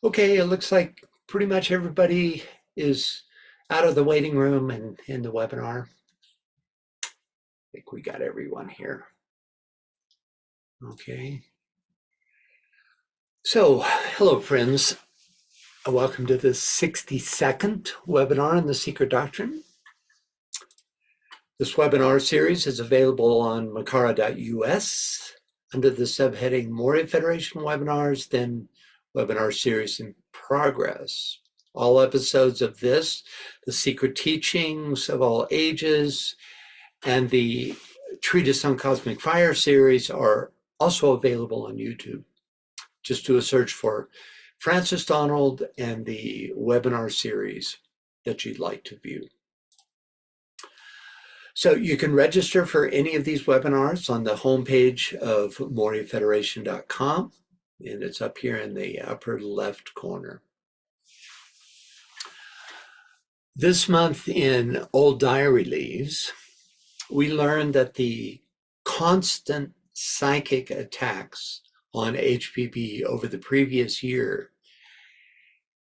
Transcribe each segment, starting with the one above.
Okay, it looks like pretty much everybody is out of the waiting room and in the webinar. I think we got everyone here. Okay. So, hello friends. Welcome to the 62nd webinar on the Secret Doctrine. This webinar series is available on makara.us under the subheading Moria Federation webinars, then webinar series in progress. All episodes of this, the Secret Teachings of All Ages, and the Treatise on Cosmic Fire series are also available on YouTube. Just do a search for Francis Donald and the webinar series that you'd like to view. So you can register for any of these webinars on the homepage of moriafederation.com, and it's up here in the upper left corner. This month in Old Diary Leaves, we learned that the constant psychic attacks on HPB over the previous year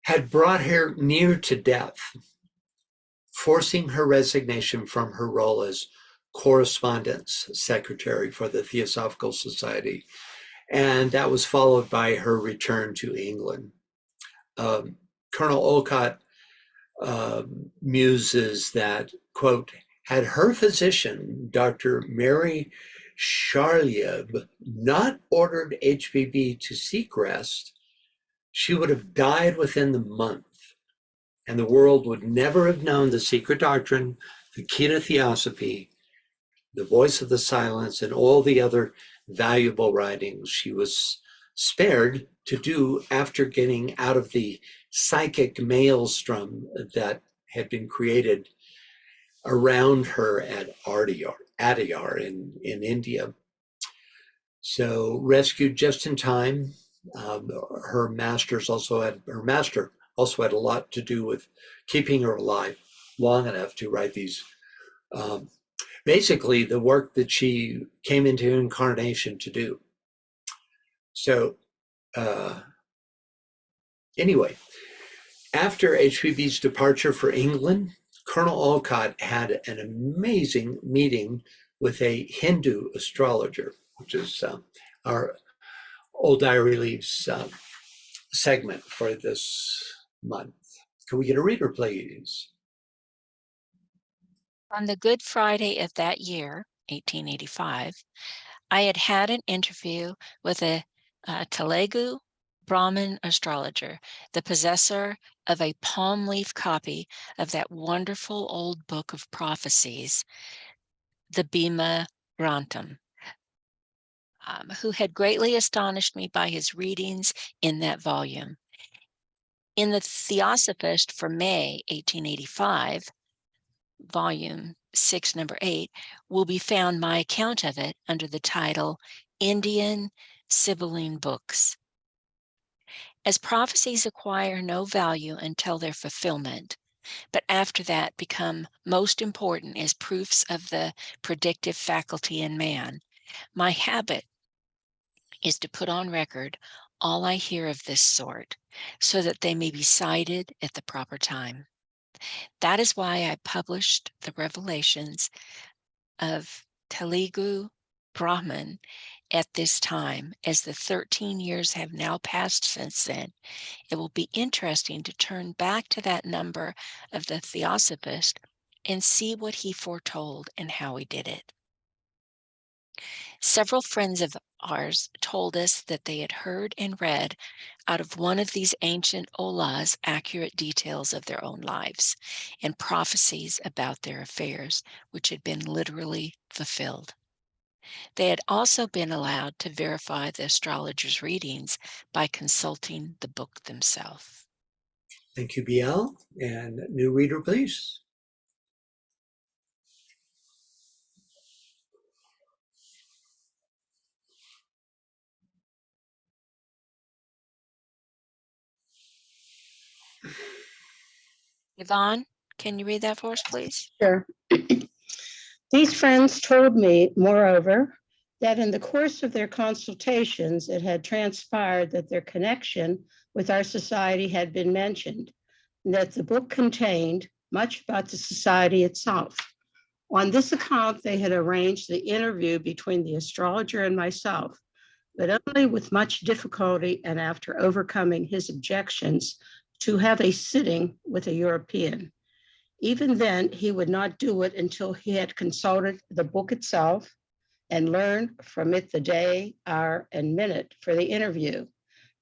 had brought her near to death, forcing her resignation from her role as correspondence secretary for the Theosophical Society. And that was followed by her return to England. Colonel Olcott muses that, quote, had her physician, Dr. Mary Charlieb, not ordered HPB to seek rest, she would have died within the month, and the world would never have known the Secret Doctrine, the key to Theosophy, the voice of the silence, and all the other valuable writings she was spared to do after getting out of the psychic maelstrom that had been created around her at Adyar in India. So rescued just in time. Her master also had a lot to do with keeping her alive long enough to write these. Basically, the work that she came into incarnation to do. So anyway, after HPB's departure for England, Colonel Olcott had an amazing meeting with a Hindu astrologer, which is our Old Diary Leaves segment for this month. Can we get a reader, please? On the Good Friday of that year, 1885, I had had an interview with a Telugu Brahmin astrologer, the possessor of a palm leaf copy of that wonderful old book of prophecies, the Bhima Grantham, who had greatly astonished me by his readings in that volume. In the Theosophist for May 1885, volume 6, number 8, will be found my account of it under the title Indian Sibylline Books. As prophecies acquire no value until their fulfillment, but after that become most important as proofs of the predictive faculty in man, my habit is to put on record all I hear of this sort, so that they may be cited at the proper time. That is why I published the revelations of Telugu Brahman at this time. As the 13 years have now passed since then, it will be interesting to turn back to that number of the Theosophist and see what he foretold and how he did it. Several friends of ours told us that they had heard and read out of one of these ancient Olas accurate details of their own lives and prophecies about their affairs, which had been literally fulfilled. They had also been allowed to verify the astrologer's readings by consulting the book themselves. Thank you, BL. And new reader, please. Yvonne, can you read that for us, please? Sure. These friends told me, moreover, that in the course of their consultations, it had transpired that their connection with our society had been mentioned, and that the book contained much about the society itself. On this account, they had arranged the interview between the astrologer and myself, but only with much difficulty and after overcoming his objections to have a sitting with a European. Even then, he would not do it until he had consulted the book itself and learned from it the day, hour, and minute for the interview,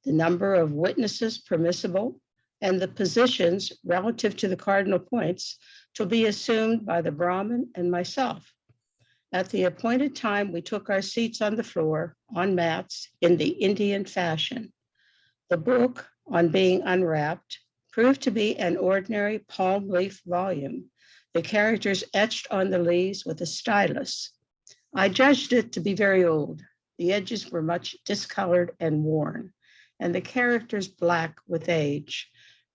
the number of witnesses permissible, and the positions relative to the cardinal points to be assumed by the Brahmin and myself. At the appointed time, we took our seats on the floor on mats in the Indian fashion. The book, on being unwrapped, proved to be an ordinary palm leaf volume, the characters etched on the leaves with a stylus. I judged it to be very old. The edges were much discolored and worn, and the characters black with age.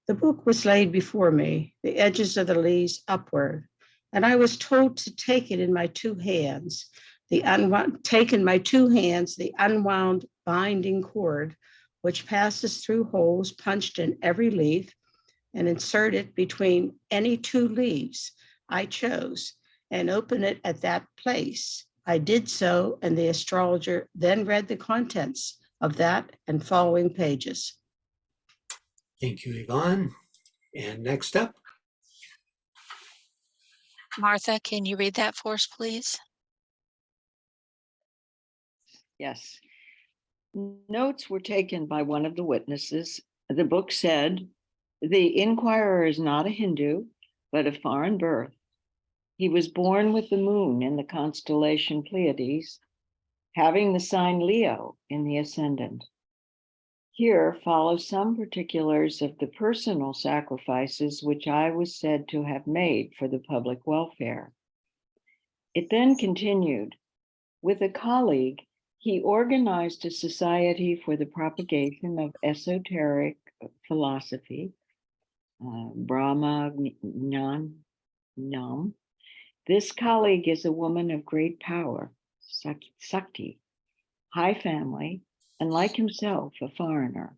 The book was laid before me, the edges of the leaves upward, and I was told to take it in my two hands, the unwound binding cord, which passes through holes punched in every leaf, and insert it between any two leaves I chose and open it at that place. I did so, and the astrologer then read the contents of that and following pages. Thank you, Yvonne. And next up. Martha, can you read that for us, please? Yes. Notes were taken by one of the witnesses. The book said, "The inquirer is not a Hindu, but of foreign birth. He was born with the moon in the constellation Pleiades, having the sign Leo in the ascendant. Here follow some particulars of the personal sacrifices which I was said to have made for the public welfare." It then continued, "With a colleague, he organized a society for the propagation of esoteric philosophy, Brahma Jnanam. This colleague is a woman of great power, Sakti, high family, and like himself, a foreigner.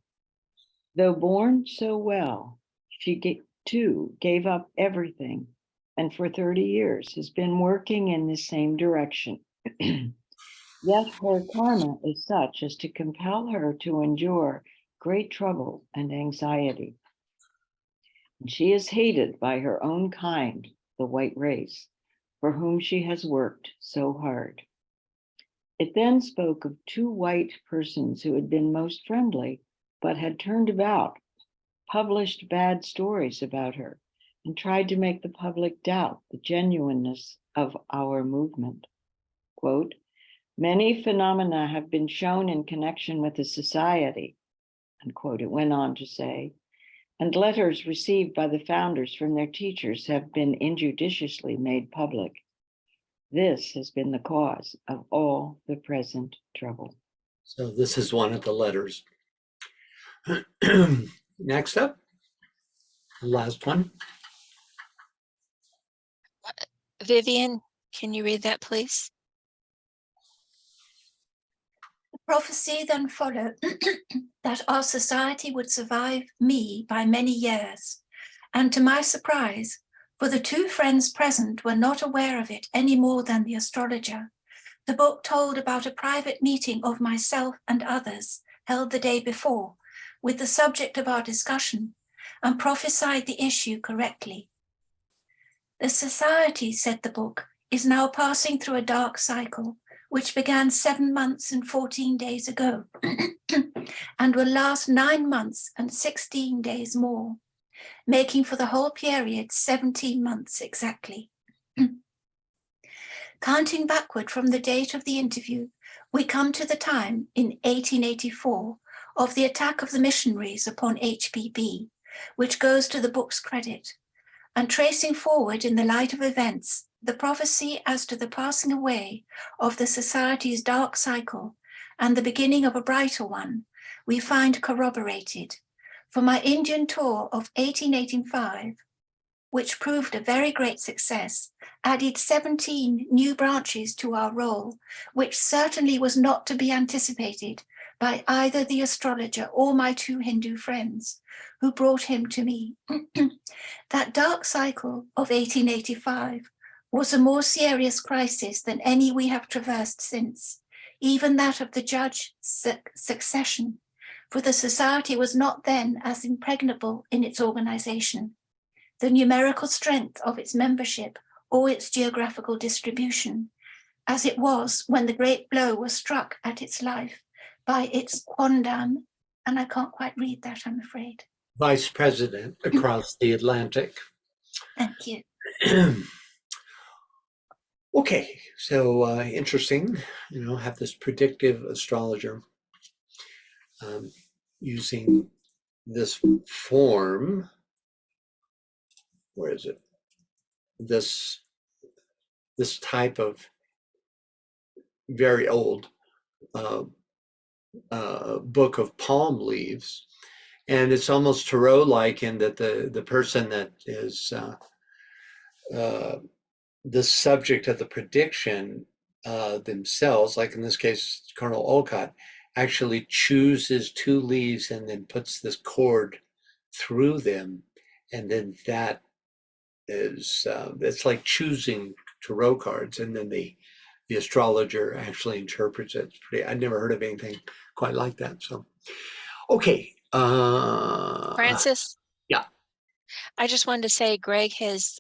Though born so well, she too gave up everything, and for 30 years has been working in the same direction. Yet her karma is such as to compel her to endure great trouble and anxiety. And she is hated by her own kind, the white race, for whom she has worked so hard." It then spoke of two white persons who had been most friendly, but had turned about, published bad stories about her, and tried to make the public doubt the genuineness of our movement. Quote, "Many phenomena have been shown in connection with the society," unquote, it went on to say, "and letters received by the founders from their teachers have been injudiciously made public. This has been the cause of all the present trouble." So this is one of the letters. Next up, the last one. Vivian, can you read that, please? The prophecy then followed that our society would survive me by many years, and to my surprise, for the two friends present were not aware of it any more than the astrologer, the book told about a private meeting of myself and others held the day before with the subject of our discussion, and prophesied the issue correctly. "The society," said the book, "is now passing through a dark cycle, which began 7 months and 14 days ago, and will last 9 months and 16 days more, making for the whole period 17 months exactly. Counting backward from the date of the interview, we come to the time in 1884 of the attack of the missionaries upon HPB, which goes to the book's credit, and tracing forward in the light of events, the prophecy as to the passing away of the society's dark cycle and the beginning of a brighter one, we find corroborated. For my Indian tour of 1885, which proved a very great success, added 17 new branches to our roll, which certainly was not to be anticipated by either the astrologer or my two Hindu friends, who brought him to me. That dark cycle of 1885 was a more serious crisis than any we have traversed since, even that of the judge succession, for the society was not then as impregnable in its organization, the numerical strength of its membership or its geographical distribution, as it was when the great blow was struck at its life by its quondam, and I can't quite read that, I'm afraid. Vice president across the Atlantic. Thank you. Okay, so interesting, have this predictive astrologer using this form. Where is it? This type of very old book of palm leaves, and it's almost tarot-like in that the person that is the subject of the prediction themselves, like in this case, Colonel Olcott, actually chooses two leaves and then puts this cord through them, and then that is it's like choosing tarot cards, and then the astrologer actually interprets it. It's pretty. I'd never heard of anything quite like that. So, okay, Francis? Yeah. I just wanted to say Greg has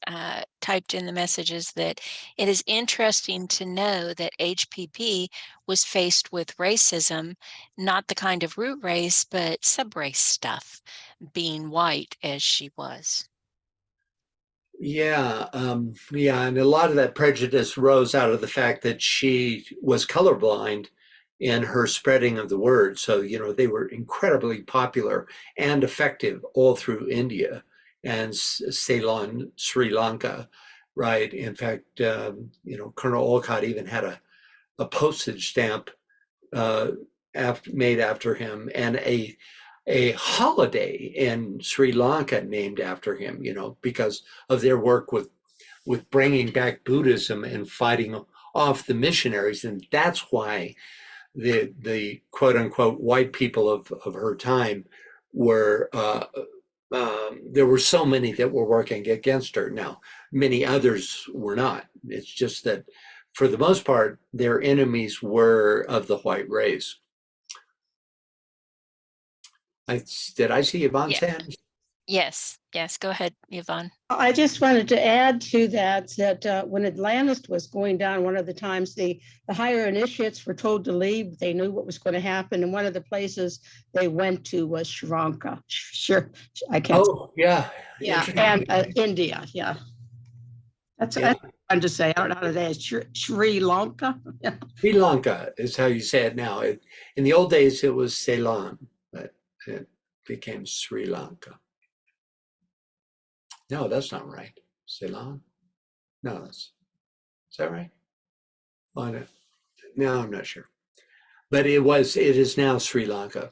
typed in the messages that it is interesting to know that HPP was faced with racism, not the kind of root race, but subrace stuff, being white as she was. Yeah, and a lot of that prejudice rose out of the fact that she was colorblind in her spreading of the word. So, they were incredibly popular and effective all through India and Ceylon, Sri Lanka, right? In fact, Colonel Olcott even had a postage stamp made after him, and a holiday in Sri Lanka named after him, because of their work with bringing back Buddhism and fighting off the missionaries. And that's why the quote unquote white people of her time were, there were so many that were working against her. Now, many others were not. It's just that for the most part, their enemies were of the white race. Did I see Yvonne's hand? Yes, go ahead, Yvonne. I just wanted to add to that when Atlantis was going down, one of the times the higher initiates were told to leave. They knew what was going to happen. And one of the places they went to was Sri Lanka. Sure, I can't. Oh, yeah. Yeah, and India. Yeah. That's what I'm to say. I don't know how to say it. Sri Lanka. Yeah. Sri Lanka is how you say it now. In the old days, it was Ceylon, but it became Sri Lanka. No, that's not right. Ceylon? No, is that right? No, I'm not sure. But it is now Sri Lanka.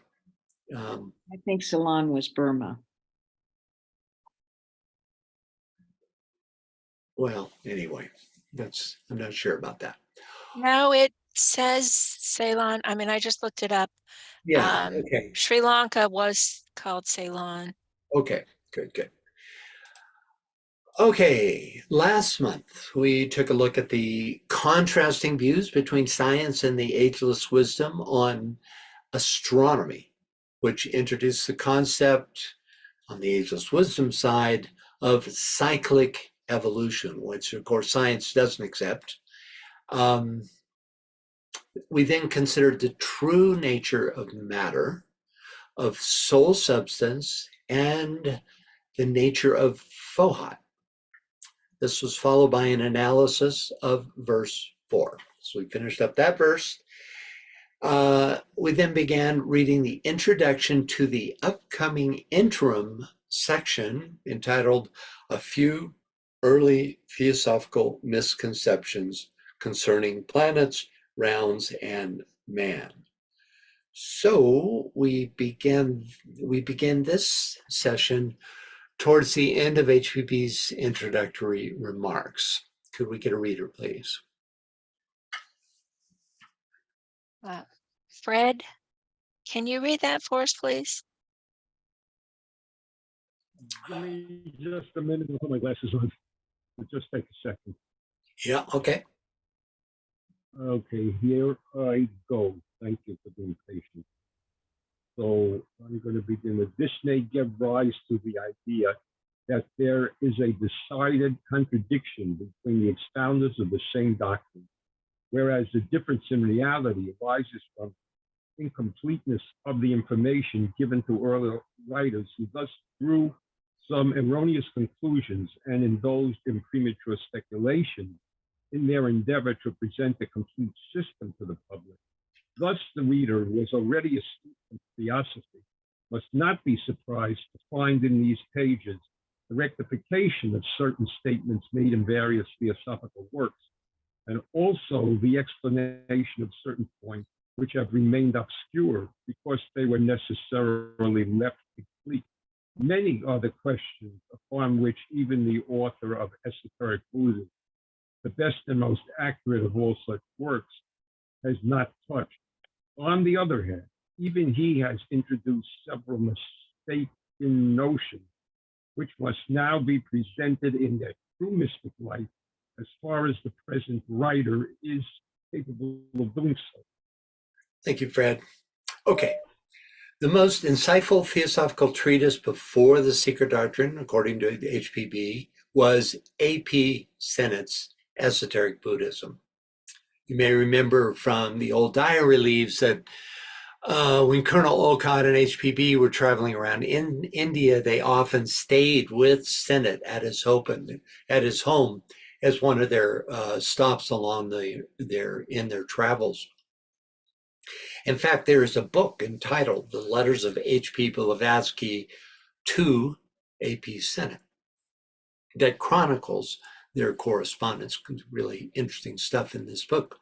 I think Ceylon was Burma. Well, anyway, I'm not sure about that. No, it says Ceylon. I mean, I just looked it up. Yeah, okay. Sri Lanka was called Ceylon. Okay, good. Okay, last month we took a look at the contrasting views between science and the ageless wisdom on astronomy, which introduced the concept on the ageless wisdom side of cyclic evolution, which of course science doesn't accept. We then considered the true nature of matter, of soul substance, and the nature of Fohat. This was followed by an analysis of verse 4. So we finished up that verse. We then began reading the introduction to the upcoming interim section entitled A Few Early Theosophical Misconceptions Concerning Planets, Rounds, and Man. So we began this session towards the end of HPB's introductory remarks. Could we get a reader, please? Fred, can you read that for us, please? Give me just a minute to put my glasses on. It'll just take a second. Yeah, okay. Okay, here I go. Thank you for being patient. So I'm going to begin with this may give rise to the idea that there is a decided contradiction between the expounders of the same doctrine, whereas the difference in reality arises from incompleteness of the information given to earlier writers who thus drew some erroneous conclusions and indulged in premature speculation in their endeavor to present a complete system to the public. Thus, the reader who is already a student of theosophy must not be surprised to find in these pages the rectification of certain statements made in various theosophical works, and also the explanation of certain points which have remained obscure because they were necessarily left incomplete. Many are the questions upon which even the author of Esoteric Buddhism, the best and most accurate of all such works, has not touched. On the other hand, even he has introduced several mistaken notions, which must now be presented in their true mystic light, as far as the present writer is capable of doing so. Thank you, Fred. Okay. The most insightful theosophical treatise before The Secret Doctrine, according to the HPB, was A.P. Sennett's Esoteric Buddhism. You may remember from the old diary leaves that when Colonel Olcott and HPB were traveling around in India, they often stayed with Sennett at his home as one of their stops along their travels. In fact, there is a book entitled The Letters of H.P. Blavatsky to A.P. Sennett that chronicles their correspondence. Really interesting stuff in this book.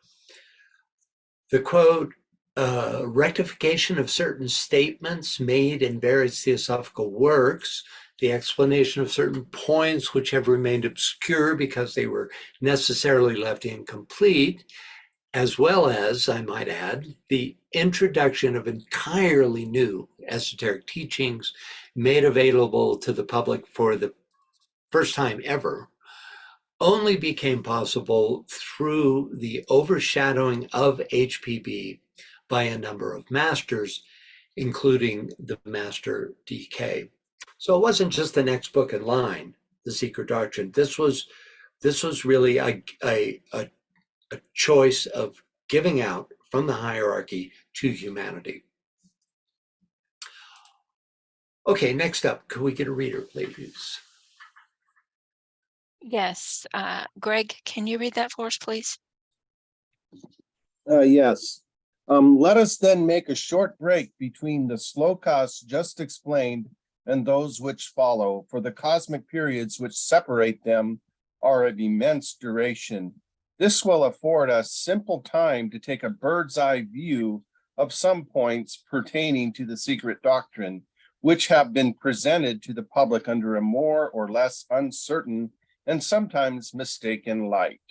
The quote, rectification of certain statements made in various theosophical works, the explanation of certain points which have remained obscure because they were necessarily left incomplete, as well as, I might add, the introduction of entirely new esoteric teachings made available to the public for the first time ever, only became possible through the overshadowing of HPB by a number of masters, including the master DK. So it wasn't just the next book in line, The Secret Doctrine. This was really a choice of giving out from the hierarchy to humanity. Okay, next up, could we get a reader, please? Yes. Greg, can you read that for us, please? Yes. Let us then make a short break between the slokas just explained and those which follow, for the cosmic periods which separate them are of immense duration. This will afford us simple time to take a bird's eye view of some points pertaining to the secret doctrine, which have been presented to the public under a more or less uncertain and sometimes mistaken light.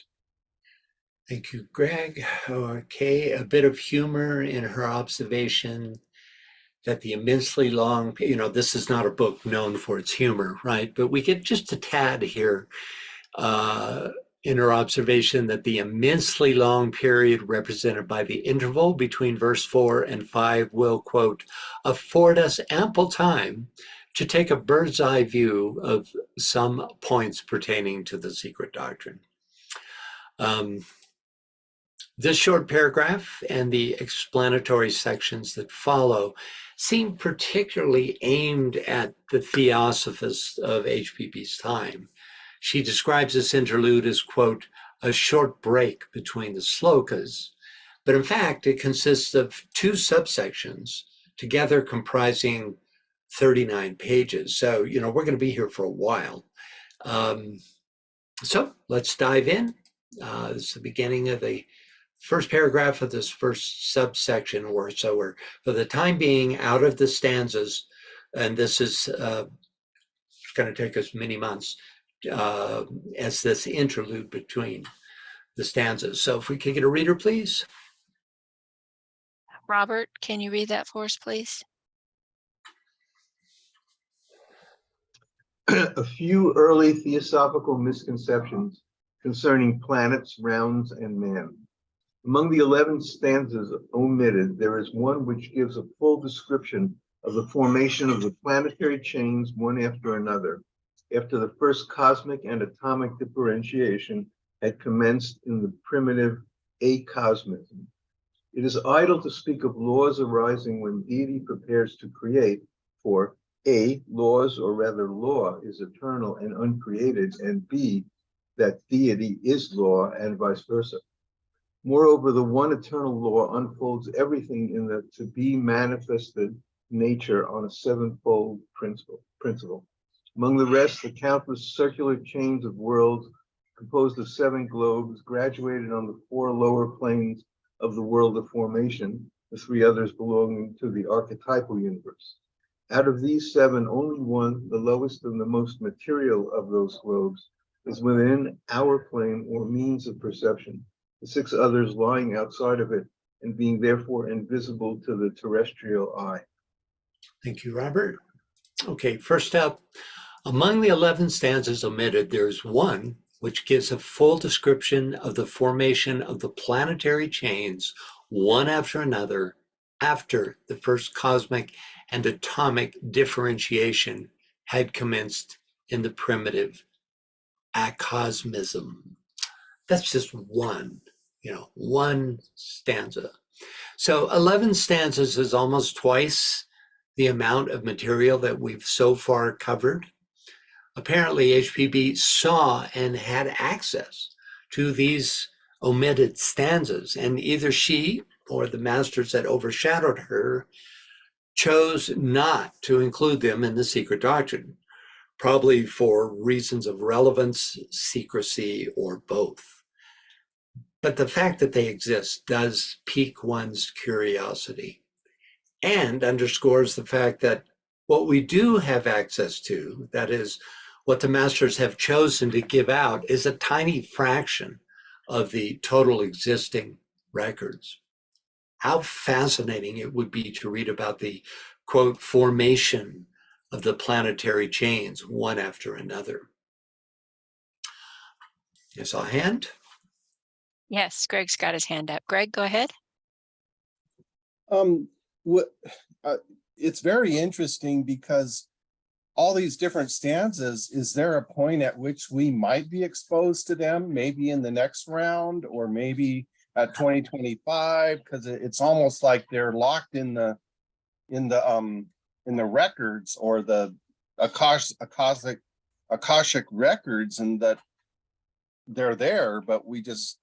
Thank you, Greg. Okay, a bit of humor in her observation that the immensely long, this is not a book known for its humor, right? But we get just a tad here in her observation that the immensely long period represented by the interval between verse 4 and 5 will, quote, afford us ample time to take a bird's eye view of some points pertaining to the secret doctrine. This short paragraph and the explanatory sections that follow seem particularly aimed at the theosophists of HPB's time. She describes this interlude as, quote, a short break between the slokas, but in fact, it consists of two subsections, together comprising 39 pages. So, we're going to be here for a while. So let's dive in. This is the beginning of the first paragraph of this first subsection, so we're, for the time being, out of the stanzas, and this is it's going to take us many months as this interlude between the stanzas. So if we could get a reader, please. Robert, can you read that for us, please? A few early theosophical misconceptions concerning planets, rounds, and man. Among the 11 stanzas omitted, there is one which gives a full description of the formation of the planetary chains one after another, after the first cosmic and atomic differentiation had commenced in the primitive acosmism. It is idle to speak of laws arising when deity prepares to create, for A, laws, or rather law, is eternal and uncreated, and B, that deity is law, and vice versa. Moreover, the one eternal law unfolds everything in the to be manifested nature on a sevenfold principle. Among the rest, the countless circular chains of worlds composed of 7 globes graduated on the 4 lower planes of the world of formation, the 3 others belonging to the archetypal universe. Out of these 7, only one, the lowest and the most material of those globes, is within our plane or means of perception, the 6 others lying outside of it and being therefore invisible to the terrestrial eye. Thank you, Robert. Okay, first up, among the 11 stanzas omitted, there's one which gives a full description of the formation of the planetary chains, one after another, after the first cosmic and atomic differentiation had commenced in the primitive acosmism. That's just one stanza. So 11 stanzas is almost twice the amount of material that we've so far covered. Apparently, HPB saw and had access to these omitted stanzas, and either she or the masters that overshadowed her chose not to include them in the secret doctrine, probably for reasons of relevance, secrecy, or both. But the fact that they exist does pique one's curiosity and underscores the fact that what we do have access to, that is, what the masters have chosen to give out, is a tiny fraction of the total existing records. How fascinating it would be to read about the, quote, formation of the planetary chains one after another. I saw a hand. Yes, Greg's got his hand up. Greg, go ahead. It's very interesting because all these different stanzas, is there a point at which we might be exposed to them, maybe in the next round or maybe at 2025? Because it's almost like they're locked in the records or the Akashic records, and that they're there, but we just,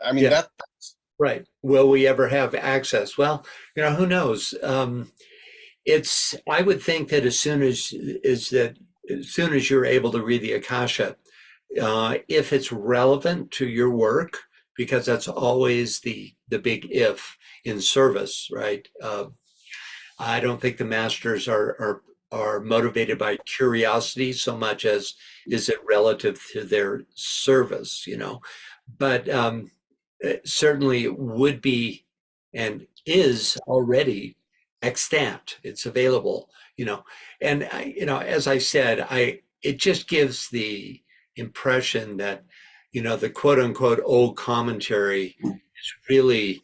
I mean, Yeah. That's right. Will we ever have access? Well, who knows? I would think that as soon as you're able to read the Akasha, if it's relevant to your work, because that's always the big if in service, right? I don't think the masters are motivated by curiosity so much as is it relative to their service, But it certainly would be and is already extant. It's available, And as I said, it just gives the impression that the quote unquote old commentary is really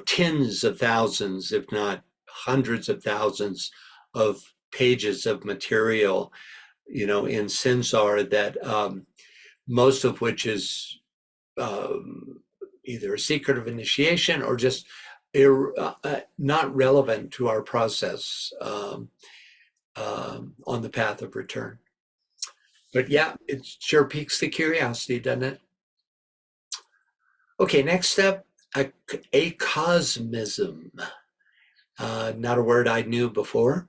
tens of thousands, if not hundreds of thousands of pages of material, in Sinsar that most of which is either a secret of initiation or just not relevant to our process on the path of return. But yeah, it sure piques the curiosity, doesn't it? Okay, next up, acosmism. Not a word I knew before,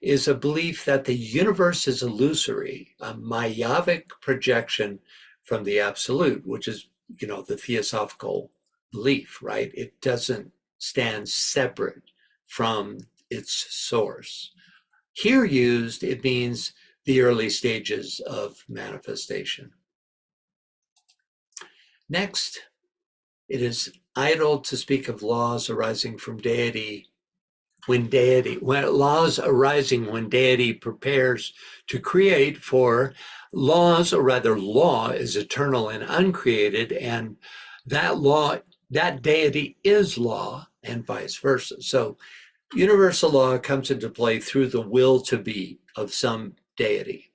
is a belief that the universe is illusory, a myopic projection from the absolute, which is, the theosophical belief, right? It doesn't stand separate from its source. Here used, it means the early stages of manifestation. Next, it is idle to speak of laws arising from deity when laws arising when deity prepares to create, for laws, or rather law, is eternal and uncreated, and that deity is law, and vice versa. So universal law comes into play through the will to be of some deity.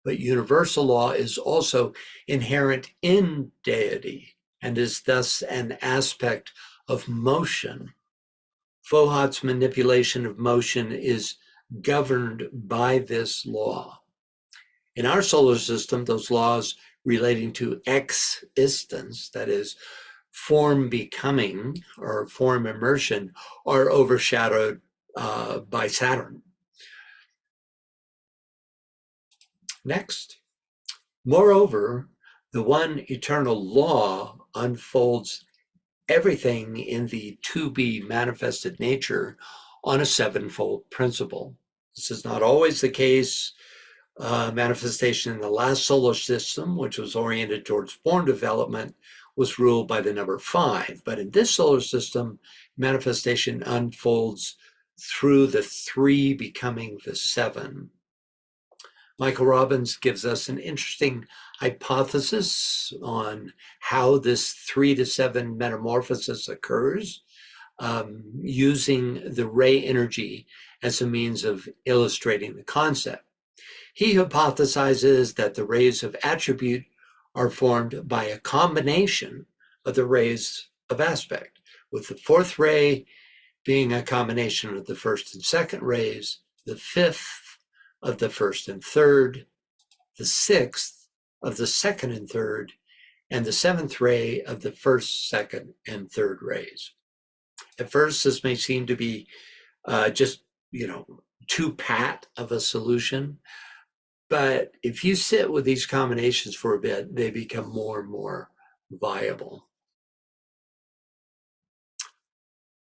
But universal law is also inherent in deity and is thus an aspect of motion. Foucault's manipulation of motion is governed by this law. In our solar system, those laws relating to existence, that is, form becoming or form immersion, are overshadowed by Saturn. Next, moreover, the one eternal law unfolds everything in the to be manifested nature on a sevenfold principle. This is not always the case. Manifestation in the last solar system, which was oriented towards form development, was ruled by the number 5. But in this solar system, manifestation unfolds through the 3 becoming the 7. Michael Robbins gives us an interesting hypothesis on how this 3 to 7 metamorphosis occurs, using the ray energy as a means of illustrating the concept. He hypothesizes that the rays of attribute are formed by a combination of the rays of aspect, with the 4th ray being a combination of the 1st and 2nd rays, the 5th of the 1st and 3rd, the 6th of the 2nd and 3rd, and the 7th ray of the 1st, 2nd, and 3rd rays. At first, this may seem to be just, too pat of a solution, but if you sit with these combinations for a bit, they become more and more viable.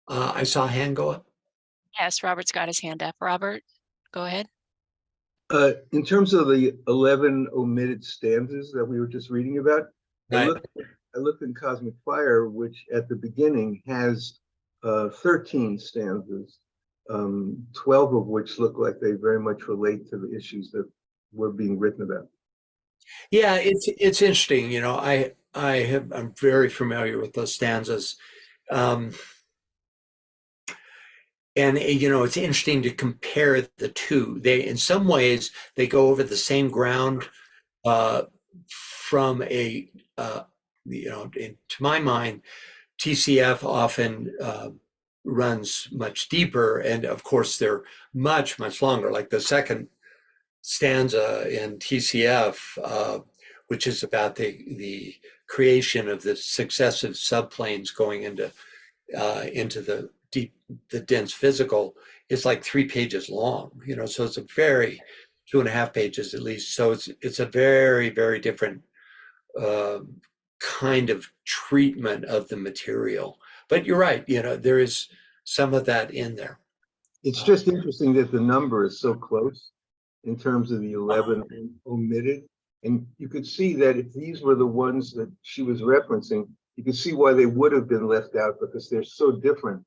I saw a hand go up. Yes, Robert's got his hand up. Robert, go ahead. In terms of the 11 omitted stanzas that we were just reading about, Right. I looked in Cosmic Fire, which at the beginning has 13 stanzas, 12 of which look like they very much relate to the issues that were being written about. Yeah, it's interesting. I'm very familiar with those stanzas. And it's interesting to compare the two. They, in some ways, they go over the same ground from a, to my mind, TCF often runs much deeper, and of course they're much, much longer. Like the second stanza in TCF, which is about the creation of the successive subplanes going into the dense physical, is like 3 pages long, so it's a very 2.5 pages at least. So it's a very, very different kind of treatment of the material. But you're right, there is some of that in there. It's just interesting that the number is so close in terms of the 11 omitted. And you could see that if these were the ones that she was referencing, you could see why they would have been left out, because they're so different.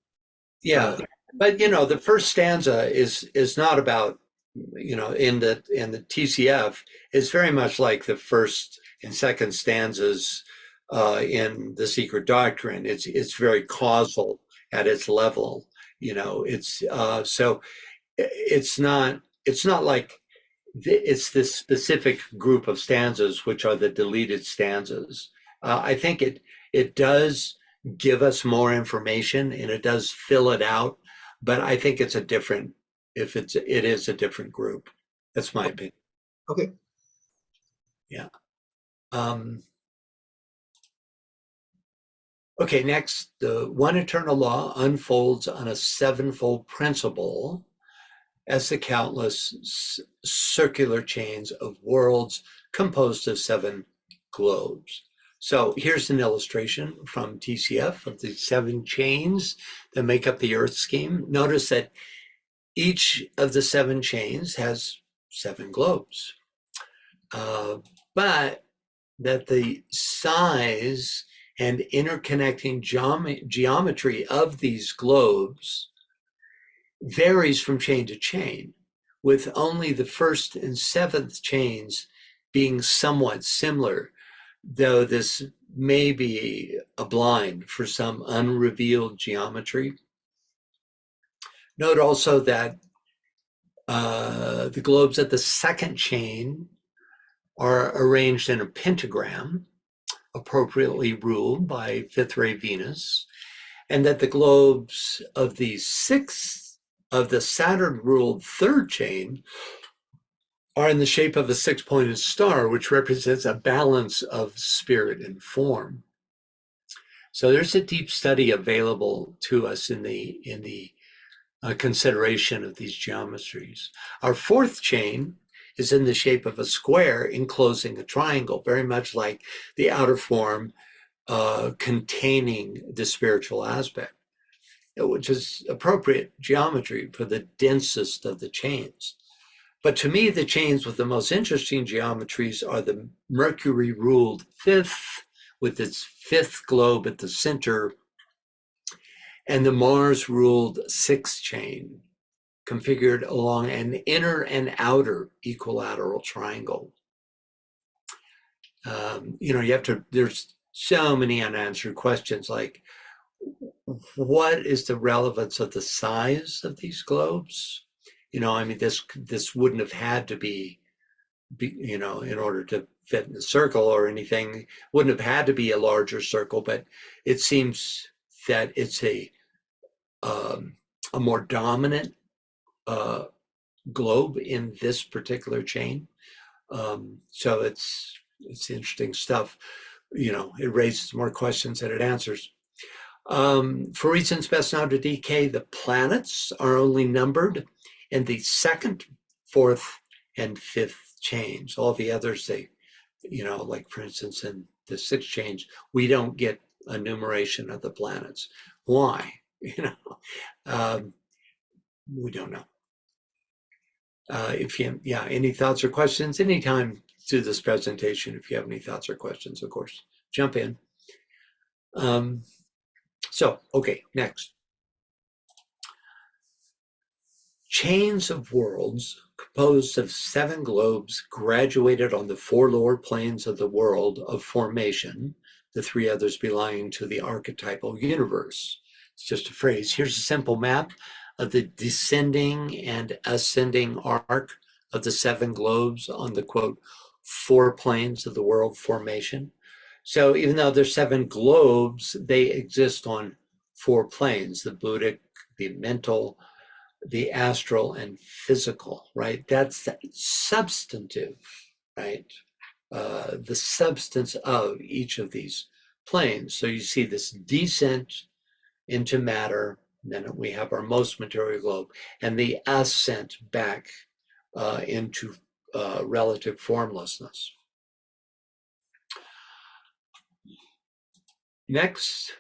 Yeah, but the first stanza is not about, in the TCF is very much like the first and second stanzas in the Secret Doctrine. It's very causal at its level. It's so it's not like it's this specific group of stanzas which are the deleted stanzas. I think it does give us more information and it does fill it out, but I think it is a different group. That's my opinion. Okay. Yeah. Okay, next, the one eternal law unfolds on a sevenfold principle as the countless circular chains of worlds composed of 7 globes. So here's an illustration from TCF of the 7 chains that make up the Earth scheme. Notice that Each of the 7 chains has 7 globes, but that the size and interconnecting geometry of these globes varies from chain to chain, with only the 1st and 7th chains being somewhat similar, though this may be a blind for some unrevealed geometry. Note also that the globes at the 2nd chain are arranged in a pentagram, appropriately ruled by 5th ray Venus, and that the globes of the Saturn ruled 3rd chain are in the shape of a 6-pointed star, which represents a balance of spirit and form. So there's a deep study available to us in the consideration of these geometries. Our 4th chain is in the shape of a square enclosing a triangle, very much like the outer form containing the spiritual aspect, which is appropriate geometry for the densest of the chains. But to me, the chains with the most interesting geometries are the Mercury-ruled 5th, with its 5th globe at the center, and the Mars-ruled 6th chain, configured along an inner and outer equilateral triangle. There's so many unanswered questions, like what is the relevance of the size of these globes? This wouldn't have had to be, in order to fit in the circle or anything, wouldn't have had to be a larger circle, but it seems that it's a more dominant globe in this particular chain. So it's interesting stuff. It raises more questions than it answers. For reasons best known to DK, the planets are only numbered in the 2nd, 4th, and 5th chains. All the others, like for instance, in the 6th chains, we don't get a numeration of the planets. Why? We don't know. Any thoughts or questions, anytime through this presentation, if you have any thoughts or questions, of course, jump in. Okay, next. Chains of worlds composed of 7 globes graduated on the 4 lower planes of the world of formation, the 3 others belonging to the archetypal universe. It's just a phrase. Here's a simple map of the descending and ascending arc of the 7 globes on the, quote, 4 planes of the world formation. So even though there's 7 globes, they exist on 4 planes, the Buddhic, the mental, the astral, and physical, right? That's substantive, right? The substance of each of these planes. So you see this descent into matter, then we have our most material globe, and the ascent back into relative formlessness. Next,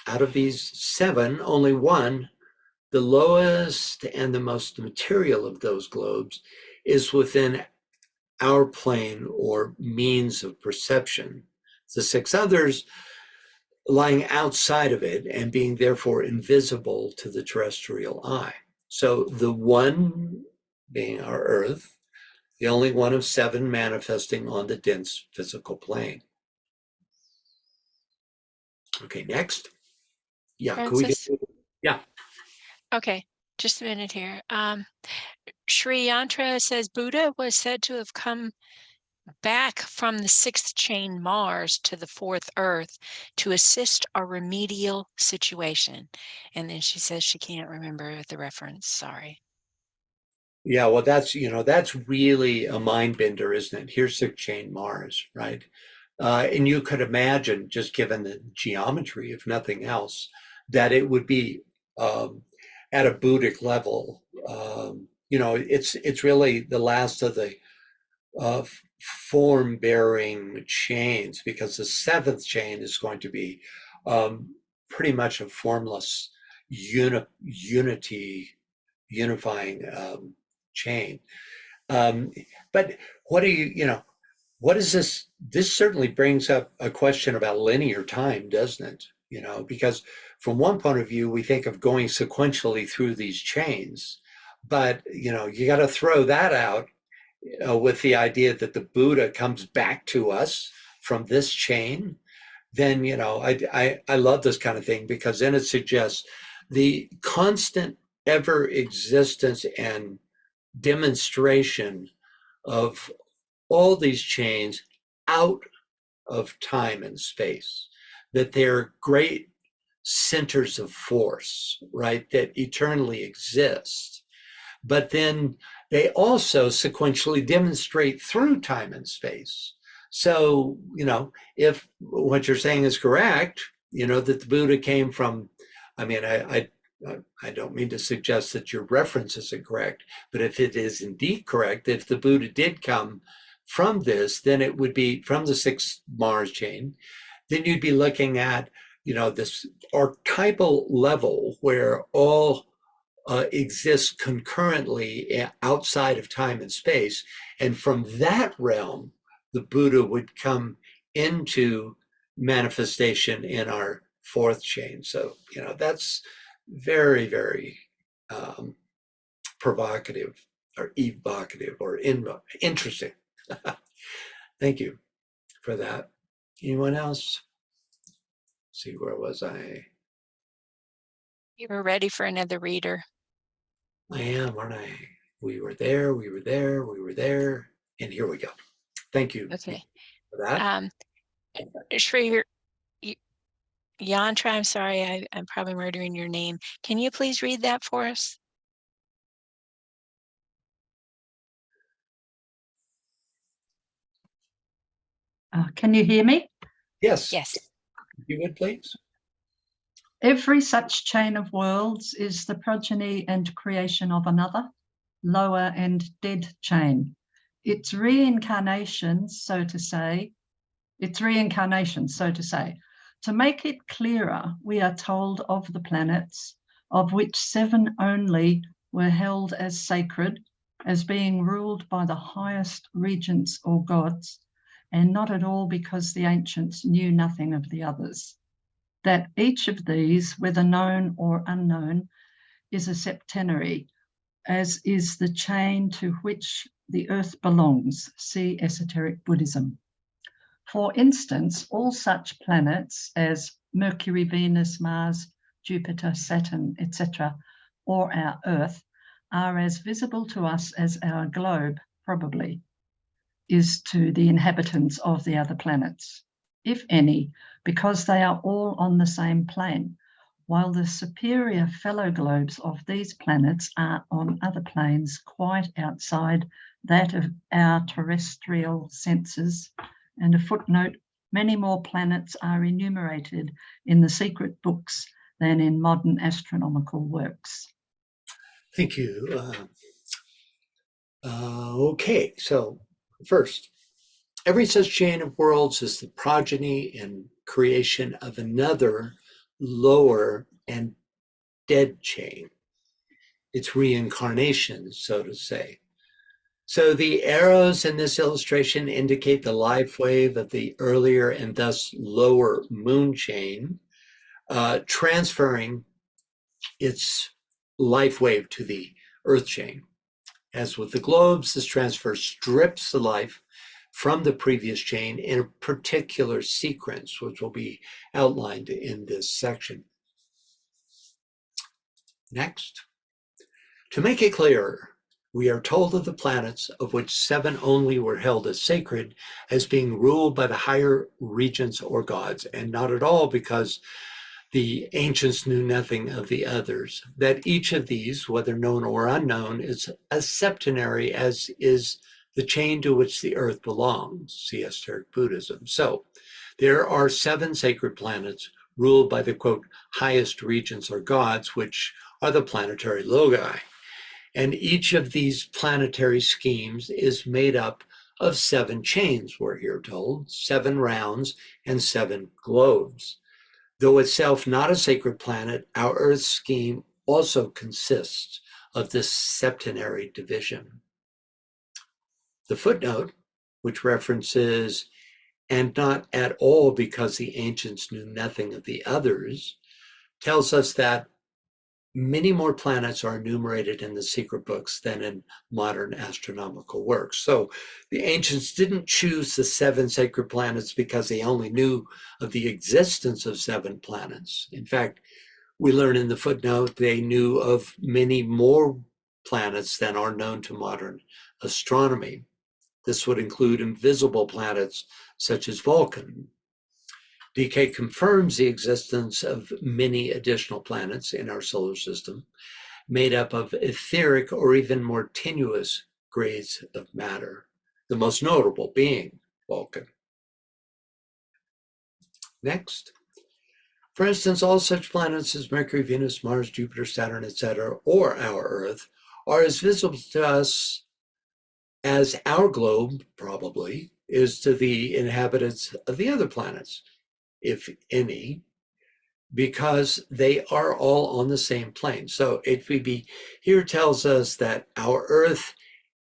out of these 7, only one, the lowest and the most material of those globes, is within our plane or means of perception. The 6 others lying outside of it and being therefore invisible to the terrestrial eye. So the one being our Earth, the only one of 7 manifesting on the dense physical plane. Okay, next. Yeah, Francis? Yeah. Okay, just a minute here. Sri Yantra says Buddha was said to have come back from the 6th chain Mars to the 4th Earth to assist a remedial situation. And then she says she can't remember the reference. Sorry. Yeah, well, that's really a mind bender, isn't it? Here's 6th chain Mars, right? And you could imagine, just given the geometry, if nothing else, that it would be at a Buddhic level. It's really the last of the form-bearing chains, because the 7th chain is going to be pretty much a formless unity, unifying chain. But what do what is this? This certainly brings up a question about linear time, doesn't it? Because from one point of view, we think of going sequentially through these chains, but you got to throw that out with the idea that the Buddha comes back to us from this chain. Then I love this kind of thing, because then it suggests the constant ever existence and demonstration of all these chains out of time and space, that they're great centers of force, right, that eternally exist. But then they also sequentially demonstrate through time and space. So, if what you're saying is correct, that the Buddha came from, I mean, I don't mean to suggest that your reference isn't correct, but if it is indeed correct, if the Buddha did come from this, then it would be from the 6 Mars chain. Then you'd be looking at, this archetypal level where all exists concurrently outside of time and space. And from that realm, the Buddha would come into manifestation in our 4th chain. So, that's very, very provocative or evocative or interesting. Thank you for that. Anyone else? Let's see, where was I? You were ready for another reader. I am, aren't I? We were there, we were there, we were there, and here we go. Thank you. Okay. For that. Shri Yantra, I'm sorry, I'm probably murdering your name. Can you please read that for us? Can you hear me? Yes. Yes. If you would, please. Every such chain of worlds is the progeny and creation of another, lower and dead chain. Its reincarnations, so to say. To make it clearer, we are told of the planets, of which 7 only were held as sacred, as being ruled by the highest regents or gods, and not at all because the ancients knew nothing of the others. That each of these, whether known or unknown, is a septenary, as is the chain to which the earth belongs. See esoteric Buddhism. For instance, all such planets as Mercury, Venus, Mars, Jupiter, Saturn, etc., or our Earth, are as visible to us as our globe probably is to the inhabitants of the other planets, if any, because they are all on the same plane, while the superior fellow globes of these planets are on other planes quite outside that of our terrestrial senses. And a footnote, many more planets are enumerated in the secret books than in modern astronomical works. Thank you. Okay, so first, every such chain of worlds is the progeny and creation of another lower and dead chain. It's reincarnation, so to say. So the arrows in this illustration indicate the life wave of the earlier and thus lower moon chain, transferring its life wave to the earth chain. As with the globes, this transfer strips the life from the previous chain in a particular sequence, which will be outlined in this section. Next, to make it clearer, we are told of the planets, of which 7 only were held as sacred, as being ruled by the higher regents or gods, and not at all because the ancients knew nothing of the others. That each of these, whether known or unknown, is a septenary, as is the chain to which the earth belongs, see esoteric Buddhism. So there are 7 sacred planets ruled by the, quote, highest regents or gods, which are the planetary logi. And each of these planetary schemes is made up of 7 chains, we're here told, 7 rounds and 7 globes. Though itself not a sacred planet, our Earth scheme also consists of this septenary division. The footnote, which references, and not at all because the ancients knew nothing of the others, tells us that many more planets are enumerated in the secret books than in modern astronomical works. So the ancients didn't choose the 7 sacred planets because they only knew of the existence of 7 planets. In fact, we learn in the footnote they knew of many more planets than are known to modern astronomy. This would include invisible planets such as Vulcan. DK confirms the existence of many additional planets in our solar system, made up of etheric or even more tenuous grades of matter, the most notable being Vulcan. Next. For instance, all such planets as Mercury, Venus, Mars, Jupiter, Saturn, etc., or our Earth, are as visible to us as our globe probably is to the inhabitants of the other planets, if any, because they are all on the same plane. So HVB here tells us that our Earth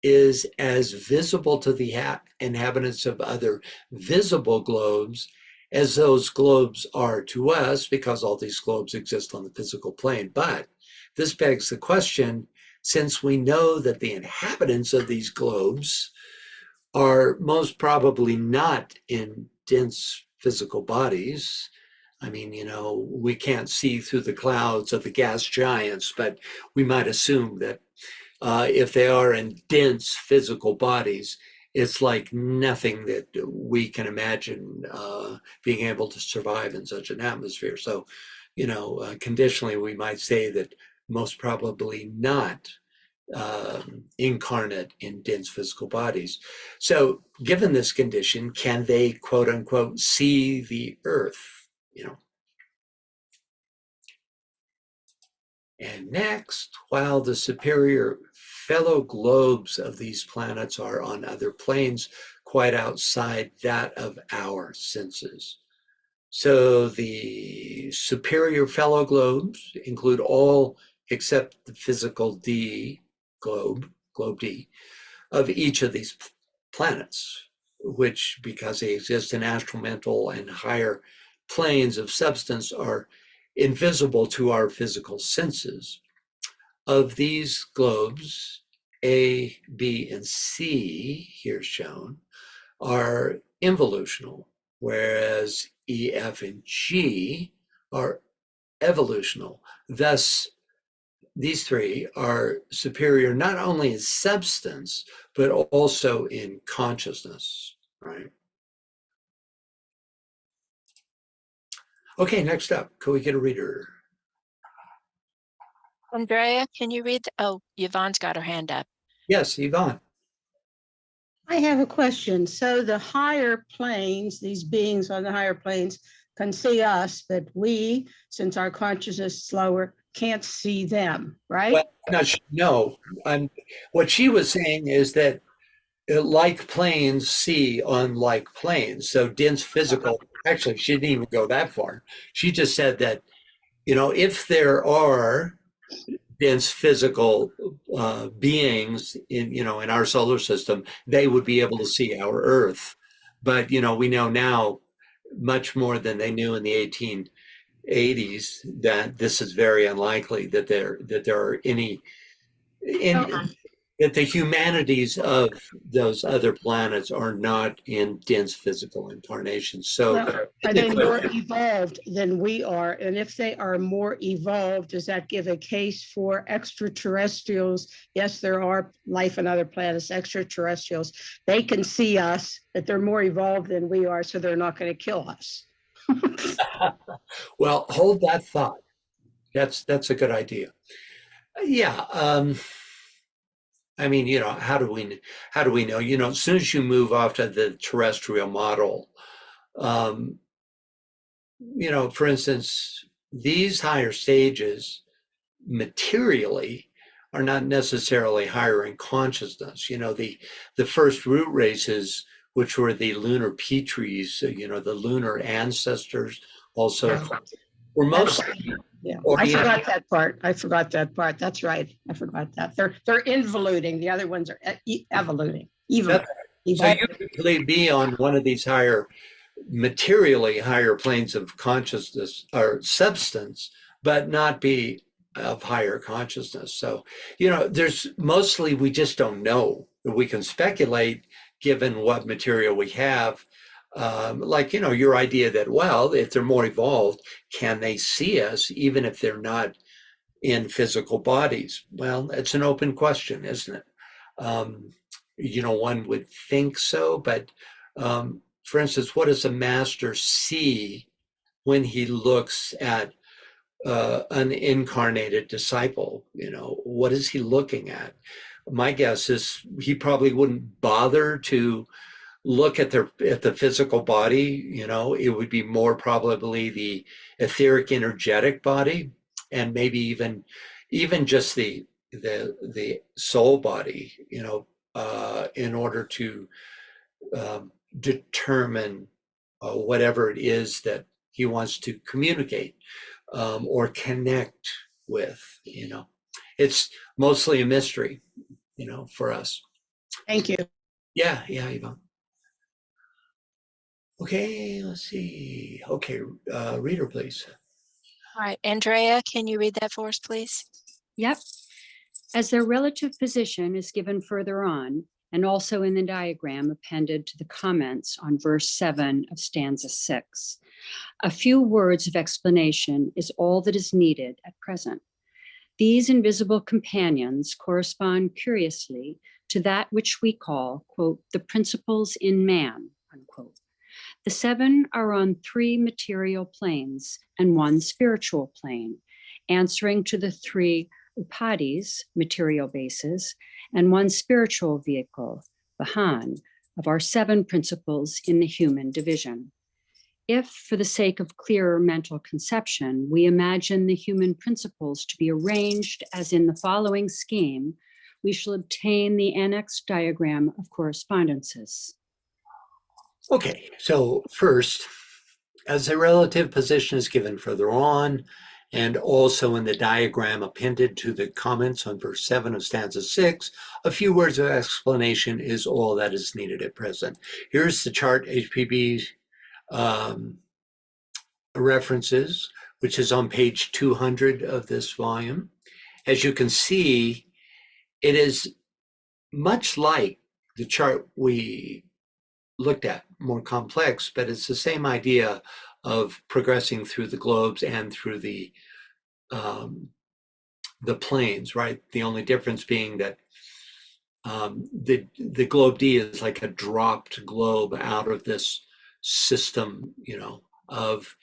is as visible to the inhabitants of other visible globes as those globes are to us, because all these globes exist on the physical plane. But this begs the question, since we know that the inhabitants of these globes are most probably not in dense physical bodies. I mean, we can't see through the clouds of the gas giants, but we might assume that if they are in dense physical bodies, it's like nothing that we can imagine being able to survive in such an atmosphere. So, conditionally, we might say that most probably not incarnate in dense physical bodies. So given this condition, can they, quote unquote, see the Earth? And next, while the superior fellow globes of these planets are on other planes quite outside that of our senses. So the superior fellow globes include all except the physical D globe D, of each of these planets, which, because they exist in astral, mental, and higher planes of substance, are invisible to our physical senses. Of these globes, A, B, and C, here shown, are involutional, whereas E, F, and G are evolutional. Thus, these 3 are superior not only in substance, but also in consciousness, right? Okay, next up, can we get a reader? Andrea, can you read? Oh, Yvonne's got her hand up. Yes, Yvonne. I have a question. So the higher planes, these beings on the higher planes can see us, but we, since our consciousness is slower, can't see them, right? Well, no. What she was saying is that like planes see on like planes. So dense physical, actually, she didn't even go that far. She just said that, if there are dense physical beings in our solar system, they would be able to see our Earth. But we know now much more than they knew in the 1880s that this is very unlikely that there are any that the humanities of those other planets are not in dense physical incarnations. So Well, are they more evolved than we are? And if they are more evolved, does that give a case for extraterrestrials? Yes, there are life on other planets, extraterrestrials. They can see us, but they're more evolved than we are, so they're not going to kill us. well, hold that thought. That's a good idea. Yeah. I mean, how do we know? As soon as you move off to the terrestrial model, for instance, these higher stages materially are not necessarily higher in consciousness. The first root races, which were the lunar petries, the lunar ancestors, also were mostly Yeah, I Orient- forgot that part. I forgot that part. That's right. I forgot that. They're involuting. The other ones are evoluting. So you could be on one of these materially higher planes of consciousness or substance, but not be of higher consciousness. So, there's mostly we just don't know. We can speculate given what material we have. Like, your idea that, well, if they're more evolved, can they see us even if they're not in physical bodies? Well, it's an open question, isn't it? One would think so, but for instance, what does a master see when he looks at an incarnated disciple? What is he looking at? My guess is he probably wouldn't bother to look at the physical body. It would be more probably the etheric energetic body, and maybe even just the soul body, in order to determine whatever it is that he wants to communicate or connect with. It's mostly a mystery, for us. Thank you. Yeah, Yvonne. Okay, let's see. Okay, reader, please. All right, Andrea, can you read that for us, please? Yep. As their relative position is given further on, and also in the diagram appended to the comments on verse 7 of stanza 6, a few words of explanation is all that is needed at present. These invisible companions correspond curiously to that which we call, quote, the principles in man, unquote. The 7 are on 3 material planes and 1 spiritual plane, answering to the 3 upadis, material bases, and 1 spiritual vehicle, vahan, of our 7 principles in the human division. If, for the sake of clearer mental conception, we imagine the human principles to be arranged as in the following scheme, we shall obtain the annexed diagram of correspondences. Okay, so first, as the relative position is given further on, and also in the diagram appended to the comments on verse 7 of stanza 6, a few words of explanation is all that is needed at present. Here's the chart HPB references, which is on page 200 of this volume. As you can see, it is much like the chart we looked at, more complex, but it's the same idea of progressing through the globes and through the planes, right? The only difference being that the globe D is like a dropped globe out of this system, of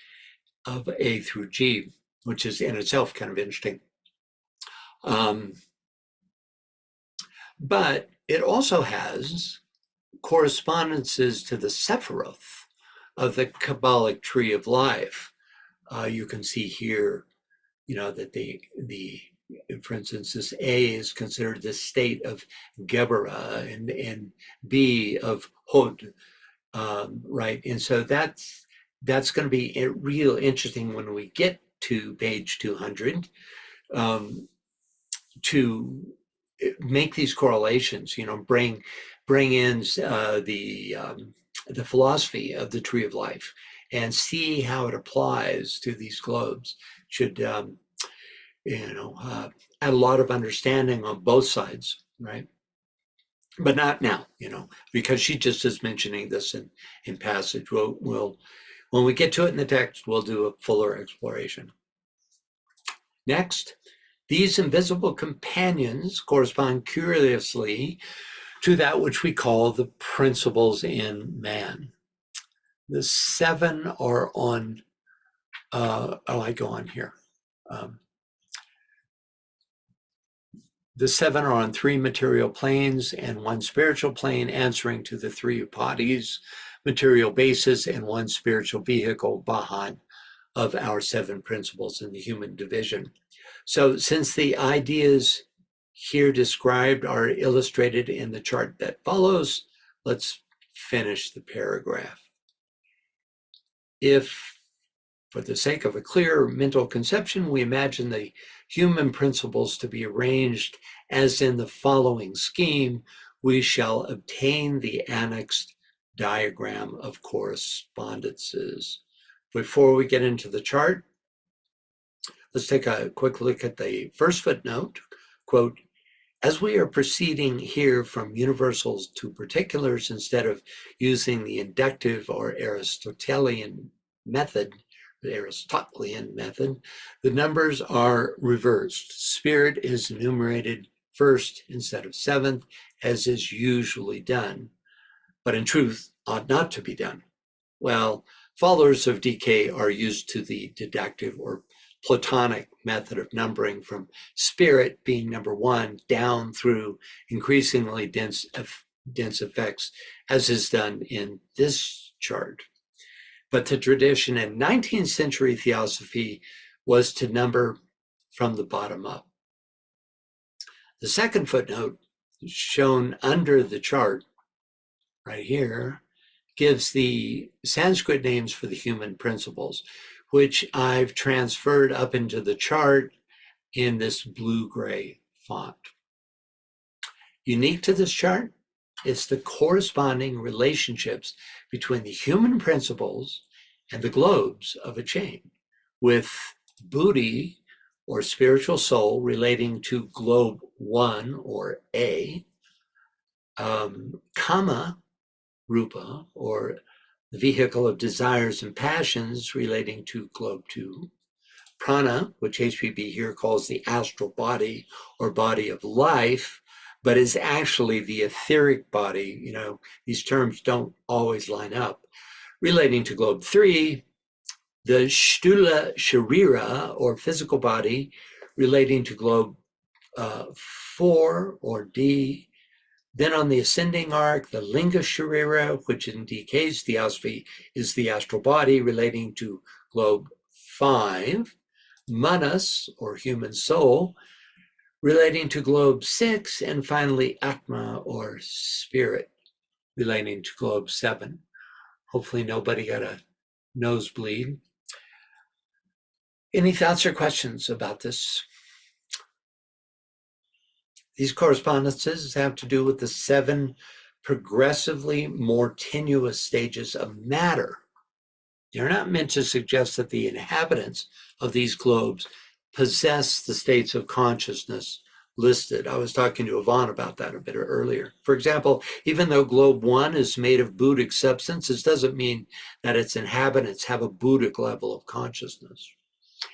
A through G, which is in itself kind of interesting. But it also has correspondences to the Sephiroth of the Kabbalic tree of life. You can see here, that for instance, this A is considered the state of Geburah, and B of Hod, right? And so that's going to be real interesting when we get to page 200, to make these correlations, bring in the philosophy of the tree of life and see how it applies to these globes. Should add a lot of understanding on both sides, right? But not now, because she just is mentioning this in passage. We'll when we get to it in the text, we'll do a fuller exploration. Next, these invisible companions correspond curiously to that which we call the principles in man. The 7 are on, I go on here. The 7 are on 3 material planes and 1 spiritual plane, answering to the 3 upadis, material bases, and 1 spiritual vehicle, vahan, of our 7 principles in the human division. So since the ideas here described are illustrated in the chart that follows, let's finish the paragraph. If For the sake of a clear mental conception, we imagine the human principles to be arranged as in the following scheme. We shall obtain the annexed diagram of correspondences. Before we get into the chart, let's take a quick look at the first footnote. Quote, as we are proceeding here from universals to particulars instead of using the inductive or Aristotelian method, the numbers are reversed. Spirit is enumerated first instead of seventh, as is usually done, but in truth ought not to be done. Well, followers of DK are used to the deductive or Platonic method of numbering from spirit being number one down through increasingly dense effects, as is done in this chart. But the tradition in 19th century theosophy was to number from the bottom up. The second footnote shown under the chart right here gives the Sanskrit names for the human principles, which I've transferred up into the chart in this blue-gray font. Unique to this chart is the corresponding relationships between the human principles and the globes of a chain, with buddhi, or spiritual soul, relating to globe 1, or A, kama, rupa, or the vehicle of desires and passions, relating to globe 2, prana, which HPB here calls the astral body or body of life, but is actually the etheric body. You know, these terms don't always line up. Relating to globe 3, the sthula sharira, or physical body, relating to globe 4, or D. Then on the ascending arc, the linga sharira, which in DK's theosophy is the astral body, relating to globe 5. Manas, or human soul, relating to globe 6, and finally Atma, or spirit, relating to globe 7. Hopefully nobody got a nosebleed. Any thoughts or questions about this? These correspondences have to do with the 7 progressively more tenuous stages of matter. They're not meant to suggest that the inhabitants of these globes possess the states of consciousness listed. I was talking to Yvonne about that a bit earlier. For example, even though globe 1 is made of Buddhic substance, this doesn't mean that its inhabitants have a Buddhic level of consciousness.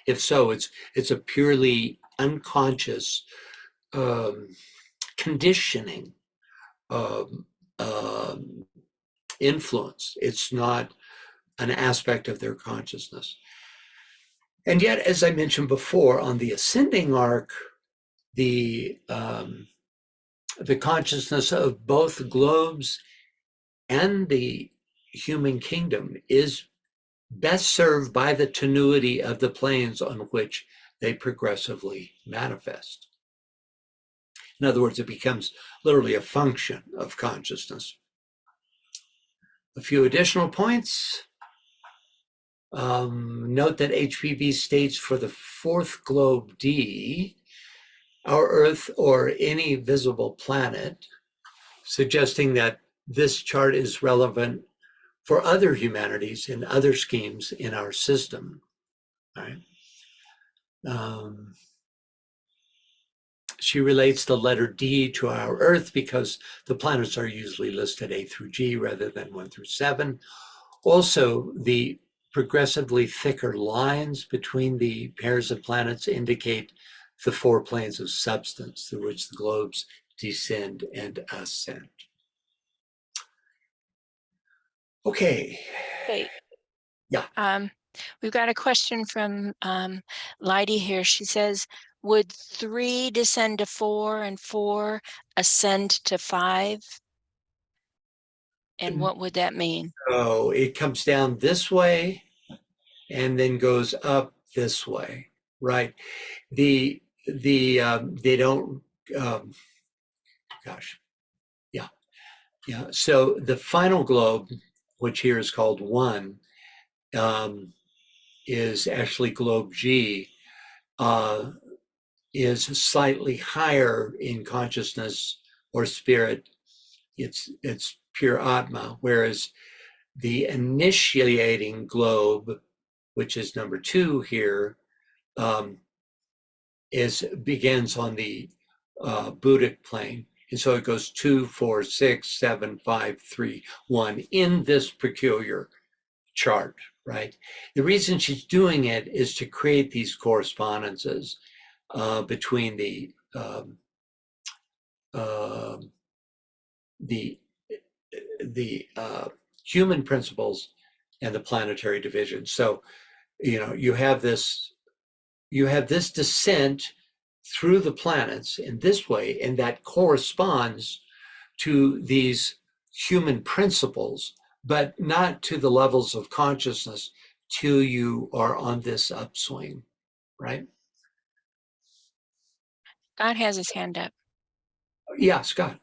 If so, it's a purely unconscious conditioning influence. It's not an aspect of their consciousness. And yet, as I mentioned before, on the ascending arc, the consciousness of both globes and the human kingdom is best served by the tenuity of the planes on which they progressively manifest. In other words, it becomes literally a function of consciousness. A few additional points. Note that HPV states for the 4th globe D, our Earth or any visible planet, suggesting that this chart is relevant for other humanities and other schemes in our system. All right. She relates the letter D to our Earth because the planets are usually listed A through G rather than 1 through 7. Also, the progressively thicker lines between the pairs of planets indicate the 4 planes of substance through which the globes descend and ascend. Okay. Wait. Yeah. We've got a question from Leidy here. She says, would 3 descend to 4 and 4 ascend to 5? And what would that mean? So it comes down this way and then goes up this way, right? They don't, yeah. So the final globe, which here is called 1, is actually globe G, is slightly higher in consciousness or spirit. It's pure Atma, whereas the initiating globe, which is number 2 here, begins on the Buddhic plane. And so it goes 2, 4, 6, 7, 5, 3, 1 in this peculiar chart, right? The reason she's doing it is to create these correspondences between the human principles and the planetary division. So, you have this descent through the planets in this way, and that corresponds to these human principles, but not to the levels of consciousness till you are on this upswing, right? God has his hand up. Yeah, Scott.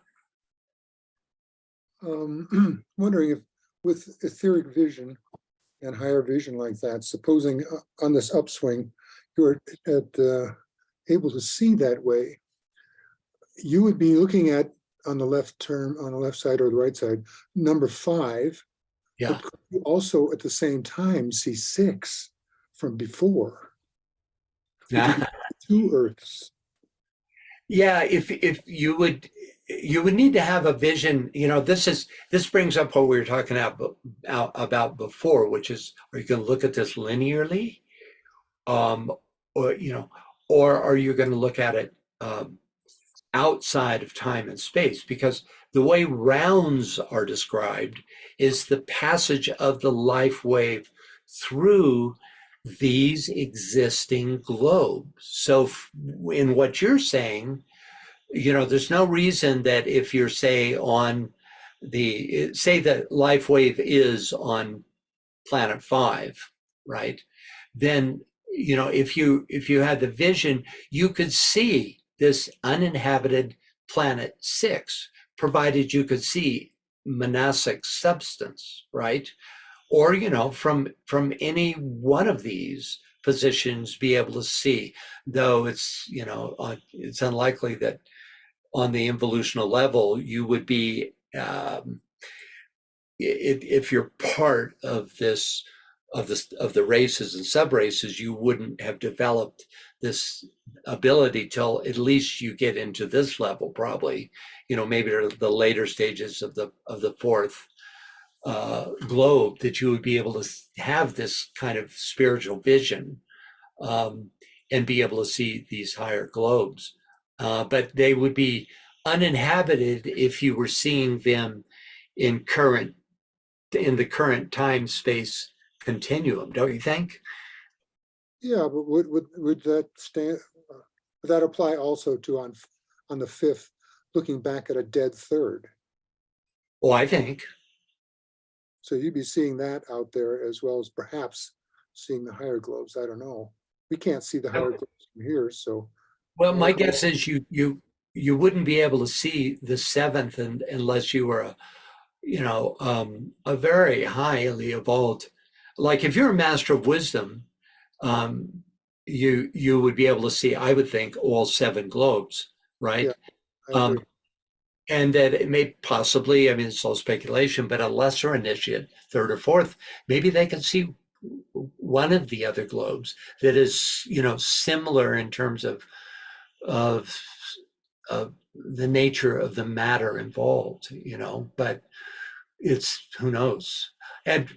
Wondering if with etheric vision and higher vision like that, supposing on this upswing, you're able to see that way, you would be looking at on the left side or the right side, number 5. Yeah. But could you also at the same time see 6 from before? Would you be 2 Earths? Yeah, if you would need to have a vision. This brings up what we were talking about before, which is, are you going to look at this linearly, or are you going to look at it outside of time and space? Because the way rounds are described is the passage of the life wave through these existing globes. So in what you're saying, there's no reason that if you're, say the life wave is on planet 5, right? Then, if you had the vision, you could see this uninhabited planet 6, provided you could see monastic substance, right? Or, from any one of these positions be able to see, though it's unlikely that on the involutional level you would be, if you're part of the races and sub-races, you wouldn't have developed this ability till at least you get into this level, probably, maybe the later stages of the 4th globe, that you would be able to have this kind of spiritual vision, and be able to see these higher globes. But they would be uninhabited if you were seeing them in the current time-space continuum, don't you think? Yeah, but would that would that apply also to on the 5th, looking back at a dead 3rd? Oh, I think. So you'd be seeing that out there as well as perhaps seeing the higher globes. I don't know. We can't see the higher globes from here, so. Well, my guess is you wouldn't be able to see the 7th unless you were a very highly evolved, like if you're a master of wisdom, you would be able to see, I would think, all 7 globes, right? Yeah, I agree. And that it may possibly, I mean, it's all speculation, but a lesser initiate, 3rd or 4th, maybe they can see one of the other globes that is, similar in terms of the nature of the matter involved, but it's, who knows? And,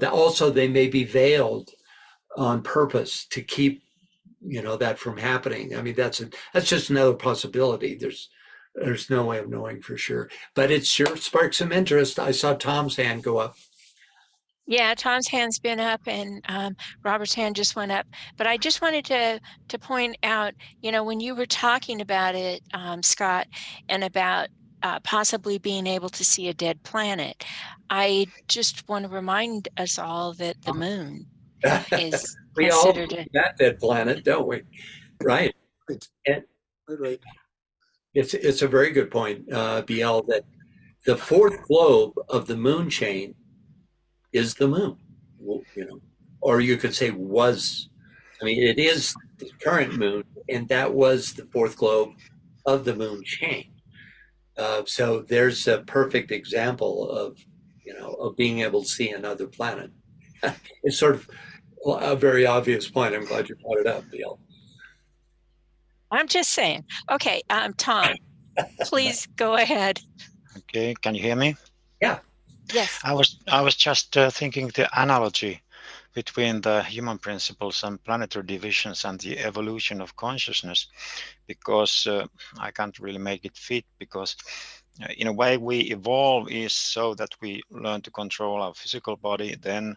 also they may be veiled on purpose to keep, that from happening. I mean, that's just another possibility. There's no way of knowing for sure, but it sure sparks some interest. I saw Tom's hand go up. Yeah, Tom's hand's been up, and Robert's hand just went up. But I just wanted to point out, when you were talking about it, Scott, and about possibly being able to see a dead planet, I just want to remind us all that the moon is We all considered that dead planet, don't we? Right. Right. And Right. it's a very good point, BL, that the 4th globe of the moon chain is the moon, or you could say was. I mean, it is the current moon, and that was the fourth globe of the moon chain. So there's a perfect example of, of being able to see another planet. It's sort of a very obvious point. I'm glad you brought it up, Bill. I'm just saying. Okay, Tom, please go ahead. Okay, can you hear me? Yeah. Yes. I was just thinking the analogy between the human principles and planetary divisions and the evolution of consciousness, because I can't really make it fit, because in a way we evolve is so that we learn to control our physical body, then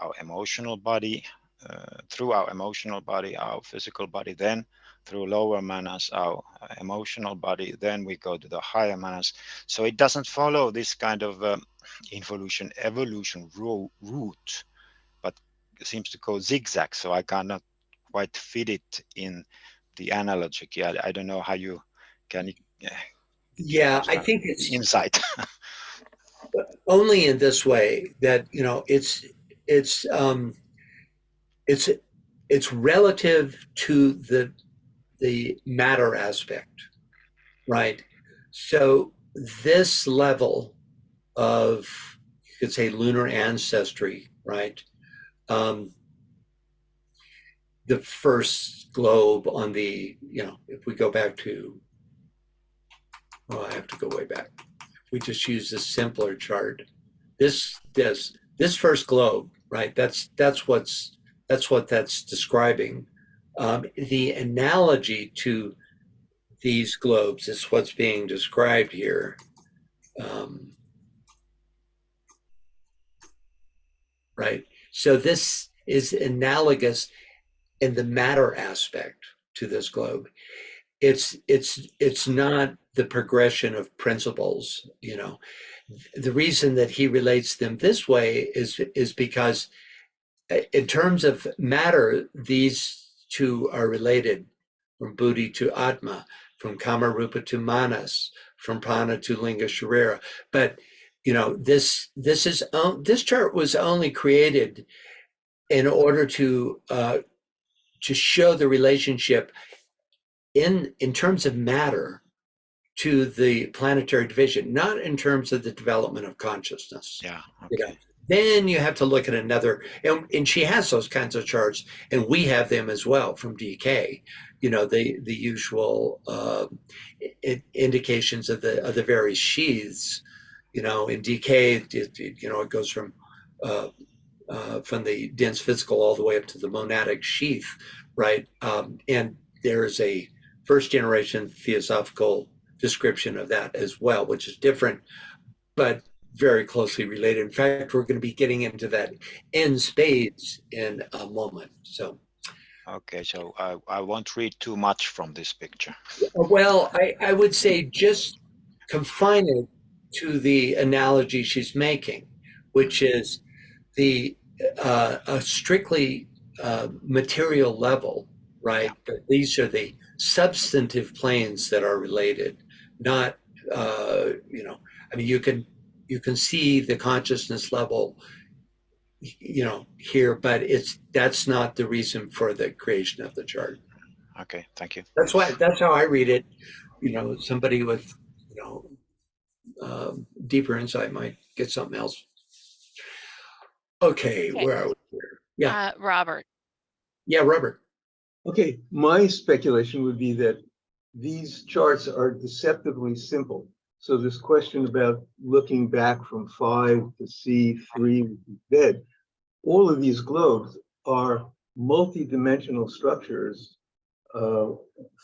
our emotional body, through our emotional body, our physical body, then through lower manas, our emotional body, then we go to the higher manas. So it doesn't follow this kind of evolution route, but seems to go zigzag. So I cannot quite fit it in the analogy. I don't know how you can. Yeah, I think it's insight. only in this way that it's it's it's relative to the matter aspect, right? So this level of, you could say, lunar ancestry, right? The first globe on the, if we go back to, oh, I have to go way back. We just use this simpler chart. This first globe, right? That's what that's describing. The analogy to these globes is what's being described here. Right. So this is analogous in the matter aspect to this globe. It's not the progression of principles. The reason that he relates them this way is because in terms of matter, these two are related, from buddhi to atma, from kamarupa to manas, from prana to linga sharira. But this chart was only created in order to show the relationship in terms of matter to the planetary division, not in terms of the development of consciousness. Yeah. Okay. Then you have to look at another, and she has those kinds of charts, and we have them as well from DK. The usual indications of the various sheaths. In DK, it goes from the dense physical all the way up to the monadic sheath, right? And there is a first generation theosophical description of that as well, which is different, but very closely related. In fact, we're going to be getting into that in spades in a moment. So, okay, so I won't read too much from this picture. well, I would say just confine it to the analogy she's making, which is a strictly material level, right? Yeah. But these are the substantive planes that are related, not I mean, you can see the consciousness level, here, but that's not the reason for the creation of the chart. Okay, thank you. That's how I read it. Somebody with deeper insight might get something else. Okay, where are we here? Yeah. Robert. Yeah, Robert. Okay, my speculation would be that these charts are deceptively simple. So this question about looking back from 5 to C3, which is dead, all of these globes are multi-dimensional structures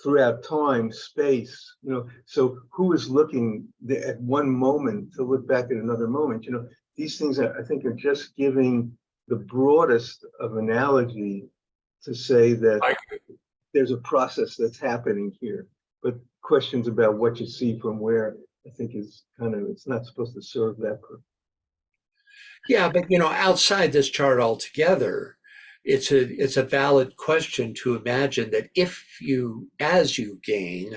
throughout time, space. So who is looking at one moment to look back at another moment? These things I think are just giving the broadest of analogy to say that there's a process that's happening here. But questions about what you see from where, I think is it's not supposed to serve that purpose. Yeah, but outside this chart altogether, it's a valid question to imagine that as you gain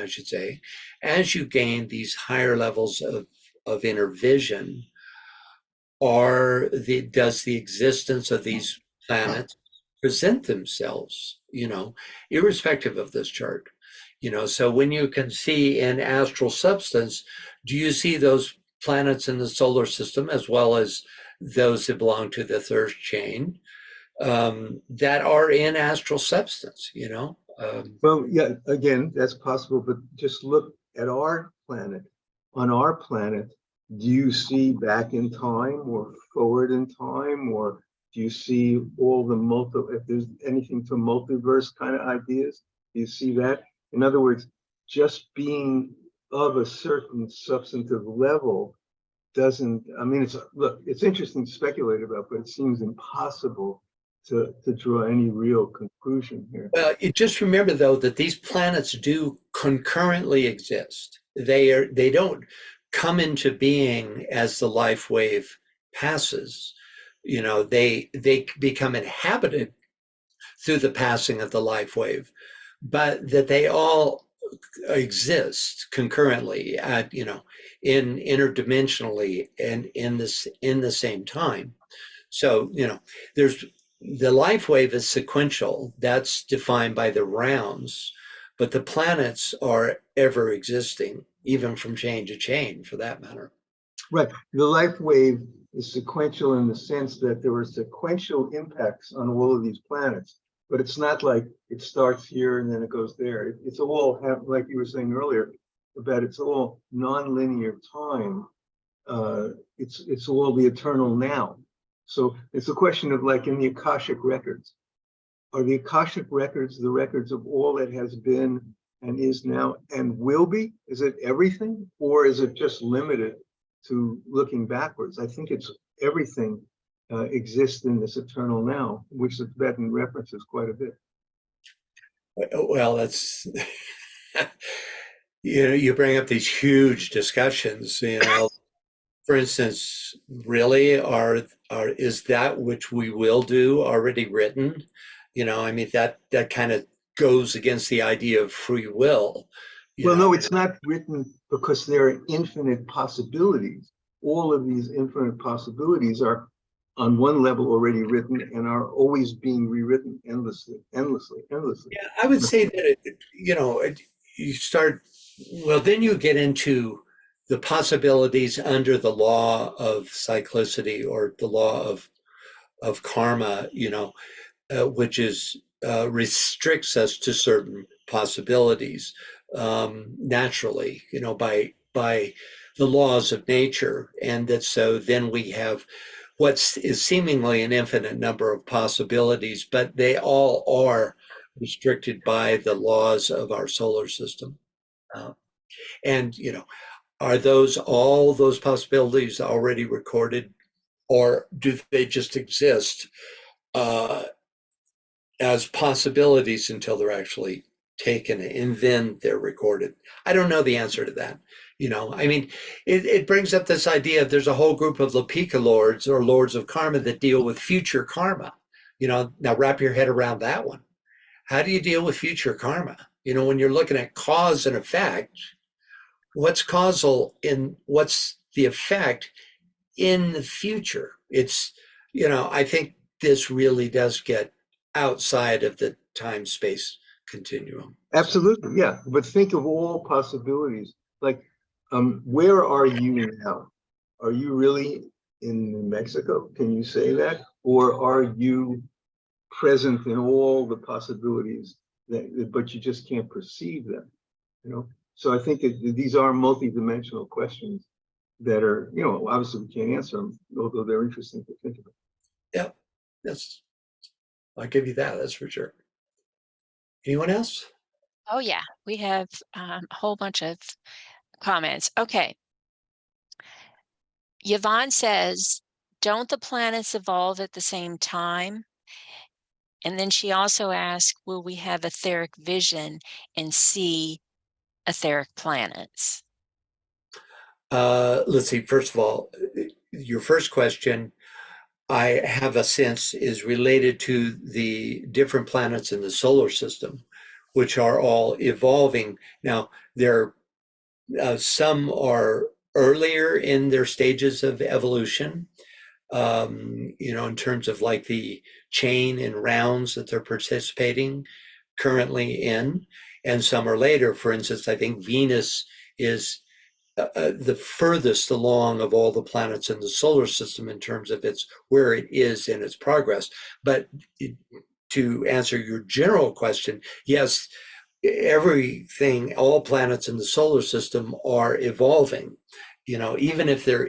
these higher levels of inner vision, does the existence of these planets present themselves, irrespective of this chart. So when you can see in astral substance, do you see those planets in the solar system as well as those that belong to the third chain that are in astral substance, Well, yeah, again, that's possible, but just look at our planet. On our planet, do you see back in time or forward in time, or do you see all the if there's anything to multiverse kind of ideas? Do you see that? In other words, just being of a certain substantive level doesn't, I mean, it's interesting to speculate about, but it seems impossible to draw any real conclusion here. Well, you just remember though that these planets do concurrently exist. They don't come into being as the life wave passes. They become inhabited through the passing of the life wave, but that they all exist concurrently at in interdimensionally and in the same time. So there's the life wave is sequential. That's defined by the rounds, but the planets are ever existing, even from chain to chain, for that matter. Right. The life wave is sequential in the sense that there are sequential impacts on all of these planets, but it's not like it starts here and then it goes there. It's all, like you were saying earlier, about it's all non-linear time. It's all the eternal now. So it's a question of, like, in the Akashic records, are the Akashic records the records of all that has been and is now and will be? Is it everything, or is it just limited to looking backwards? I think it's everything exists in this eternal now, which the Tibetan references quite a bit. Well, that's you bring up these huge discussions. For instance, really, is that which we will do already written? I mean, that kind of goes against the idea of free will. Well, no, it's not written because there are infinite possibilities. All of these infinite possibilities are on one level already written and are always being rewritten endlessly. Yeah, I would say that, you start, well, then you get into the possibilities under the law of cyclicity or the law of karma, which restricts us to certain possibilities naturally, by the laws of nature, and that so then we have what is seemingly an infinite number of possibilities, but they all are restricted by the laws of our solar system. And are all those possibilities already recorded, or do they just exist as possibilities until they're actually taken and then they're recorded? I don't know the answer to that. I mean, it brings up this idea of there's a whole group of Lapika lords or lords of karma that deal with future karma. Now wrap your head around that one. How do you deal with future karma? When you're looking at cause and effect, what's causal in what's the effect in the future? It's, I think this really does get outside of the time-space continuum. Absolutely, yeah. But think of all possibilities. Like, where are you now? Are you really in New Mexico? Can you say that? Or are you present in all the possibilities but you just can't perceive them? So I think these are multidimensional questions that are, obviously we can't answer them, although they're interesting to think about. Yeah, I'll give you that. That's for sure. Anyone else? Oh, yeah, we have a whole bunch of comments. Okay. Yvonne says, don't the planets evolve at the same time? And then she also asked, will we have etheric vision and see etheric planets? Let's see. First of all, your first question, I have a sense, is related to the different planets in the solar system, which are all evolving. Now, some are earlier in their stages of evolution, in terms of like the chain and rounds that they're participating currently in, and some are later. For instance, I think Venus is the furthest along of all the planets in the solar system in terms of where it is in its progress. But to answer your general question, yes, everything, all planets in the solar system are evolving. Even if they're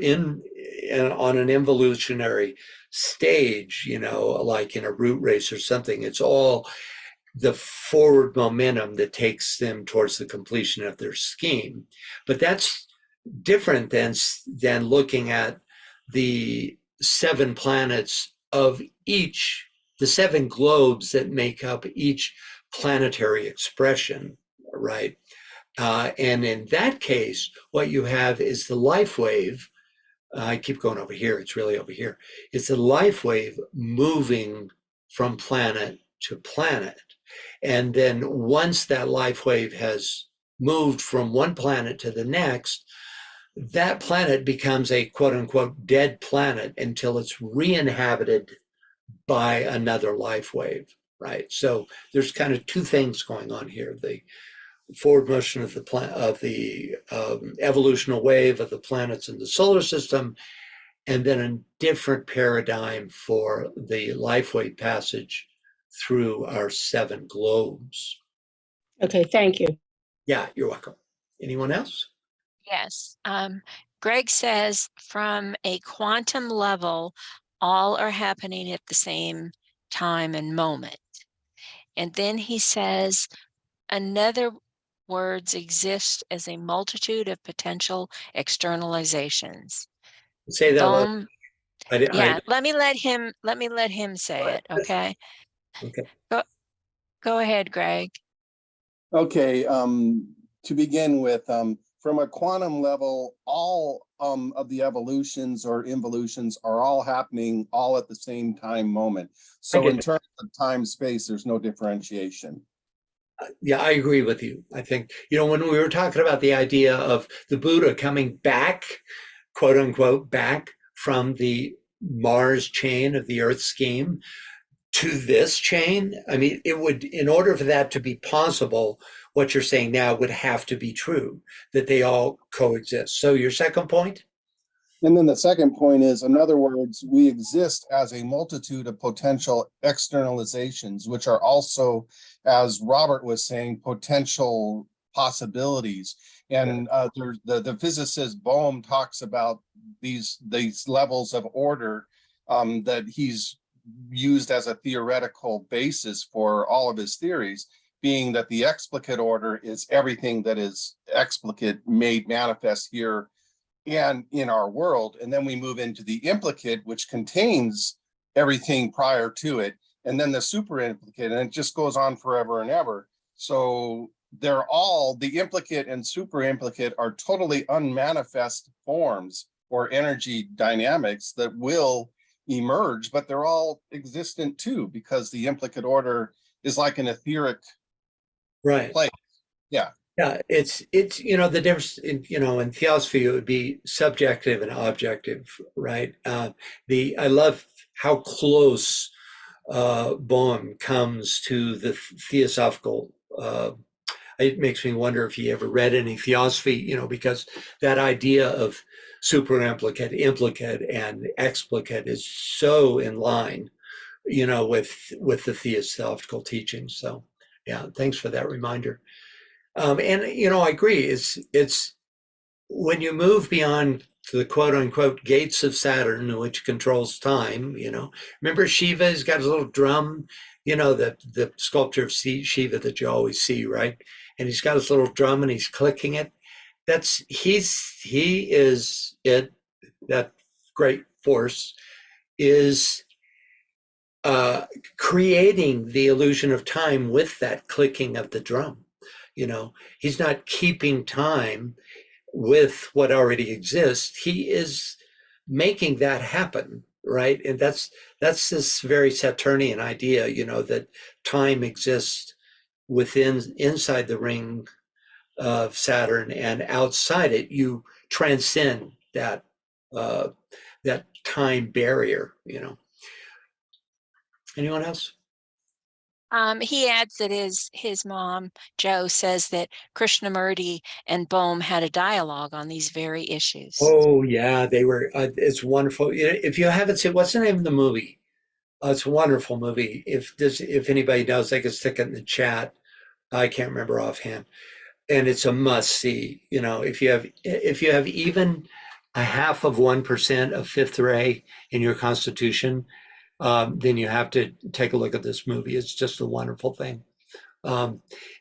on an evolutionary stage, like in a root race or something, it's all the forward momentum that takes them towards the completion of their scheme. But that's different than looking at the 7 planets of each, the 7 globes that make up each planetary expression, right? And in that case, what you have is the life wave. I keep going over here. It's really over here. It's a life wave moving from planet to planet. And then once that life wave has moved from one planet to the next, that planet becomes a quote unquote dead planet until it's re-inhabited by another life wave, right? So there's kind of 2 things going on here. The forward motion of the evolutional wave of the planets in the solar system, and then a different paradigm for the life wave passage through our 7 globes. Okay, thank you. Yeah, you're welcome. Anyone else? Yes. Greg says from a quantum level, all are happening at the same time and moment. And then he says, another words exist as a multitude of potential externalizations. Say that. Bohm, I let me let him say it. Okay. Okay. Go ahead, Greg. Okay, to begin with, from a quantum level, all of the evolutions or involutions are all happening all at the same time moment. So in terms of time space, there's no differentiation. Yeah, I agree with you. I think, when we were talking about the idea of the Buddha coming back, quote unquote, back from the Mars chain of the Earth scheme to this chain, I mean, it would, in order for that to be possible, what you're saying now would have to be true, that they all coexist. So your second point? And then the second point is, in other words, we exist as a multitude of potential externalizations, which are also, as Robert was saying, potential possibilities. And the physicist Bohm talks about these levels of order that he's used as a theoretical basis for all of his theories, being that the explicate order is everything that is explicate made manifest here and in our world. And then we move into the implicate, which contains everything prior to it, and then the super implicate, and it just goes on forever and ever. So they're all, the implicate and super implicate are totally unmanifest forms or energy dynamics that will emerge, but they're all existent too, because the implicate order is like an etheric place. Yeah. Yeah, it's the difference in theosophy, it would be subjective and objective, right? I love how close Bohm comes to the theosophical. It makes me wonder if he ever read any theosophy, because that idea of super implicate, implicate, and explicate is so in line, with the theosophical teachings. So, yeah, thanks for that reminder. And I agree. It's when you move beyond to the quote unquote gates of Saturn, which controls time. Remember Shiva has got his little drum. The sculpture of Shiva that you always see, right? And he's got his little drum and he's clicking it. He is it. That great force is creating the illusion of time with that clicking of the drum. He's not keeping time with what already exists. He is making that happen, right? And that's this very Saturnian idea, that time exists inside the ring of Saturn, and outside it, you transcend that that time barrier, Anyone else? He adds that his mom, Jo, says that Krishnamurti and Bohm had a dialogue on these very issues. Oh yeah, they were. It's wonderful. If you haven't seen, what's the name of the movie? It's a wonderful movie. If anybody knows, they can stick it in the chat. I can't remember offhand, and it's a must see. If you have even a half of 1% of fifth ray in your constitution, then you have to take a look at this movie. It's just a wonderful thing.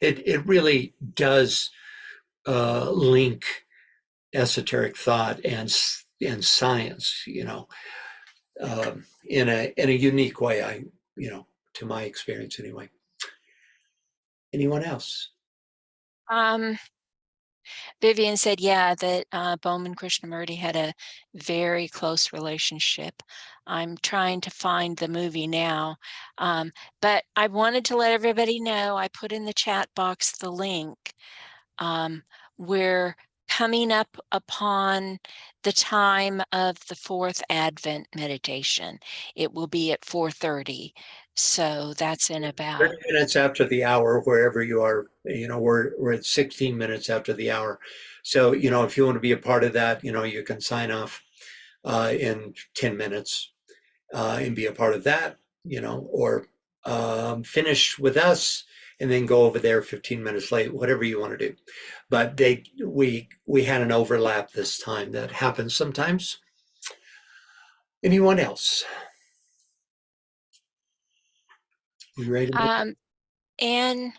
It really does link esoteric thought and science, in a unique way. To my experience anyway. Anyone else? Vivian said, yeah, that Bohm and Krishnamurti had a very close relationship. I'm trying to find the movie now, but I wanted to let everybody know, I put in the chat box the link. We're coming up upon the time of the fourth Advent meditation. It will be at 4:30. So that's in about 30 minutes after the hour, wherever you are. We're at 16 minutes after the hour. So, if you want to be a part of that, you can sign off in 10 minutes and be a part of that, or finish with us and then go over there 15 minutes late, whatever you want to do. But we had an overlap this time. That happens sometimes. Anyone else? You ready to Anne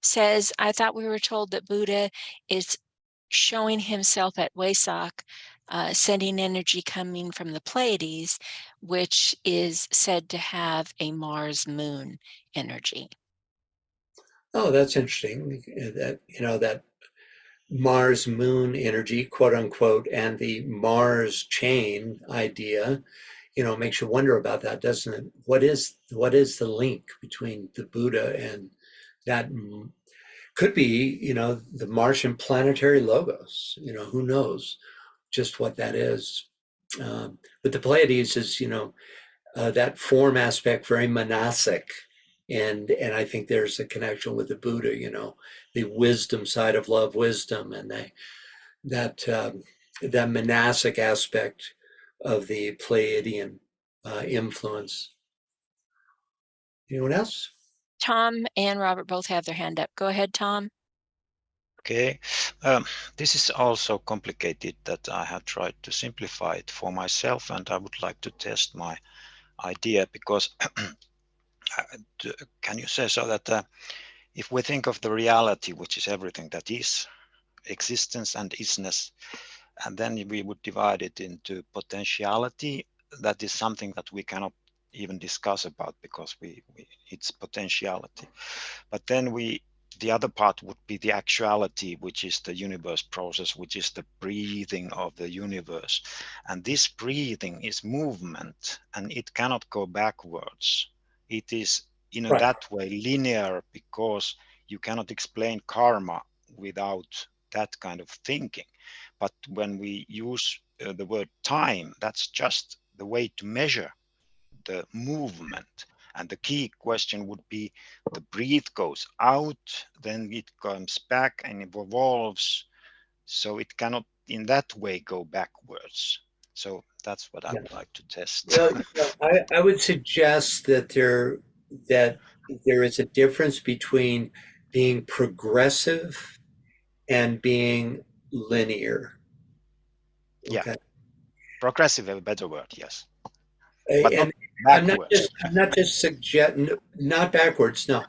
says, I thought we were told that Buddha is showing himself at Wesak, sending energy coming from the Pleiades, which is said to have a Mars moon energy. Oh, that's interesting. That Mars moon energy, quote unquote, and the Mars chain idea, makes you wonder about that, doesn't it? What is the link between the Buddha and that? Could be, the Martian planetary logos. Who knows just what that is. But the Pleiades is, that form aspect, very monastic. And I think there's a connection with the Buddha, the wisdom side of love, wisdom, and that monastic aspect of the Pleiadian influence. Anyone else? Tom and Robert both have their hand up. Go ahead, Tom. Okay, this is also complicated that I have tried to simplify it for myself, and I would like to test my idea because can you say so that if we think of the reality, which is everything that is, existence and isness, and then we would divide it into potentiality, that is something that we cannot even discuss about because it's potentiality. But then the other part would be the actuality, which is the universe process, which is the breathing of the universe. And this breathing is movement, and it cannot go backwards. It is in Right. that way linear because you cannot explain karma without that kind of thinking. But when we use the word time, that's just the way to measure the movement. And the key question would be the breath goes out, then it comes back and it evolves. So it cannot in that way go backwards. So that's what I would like to test. Well, I would suggest that there is a difference between being progressive and being linear. Yeah, Okay. progressive is a better word, yes. But And not I'm backwards. not just suggesting, not backwards, no.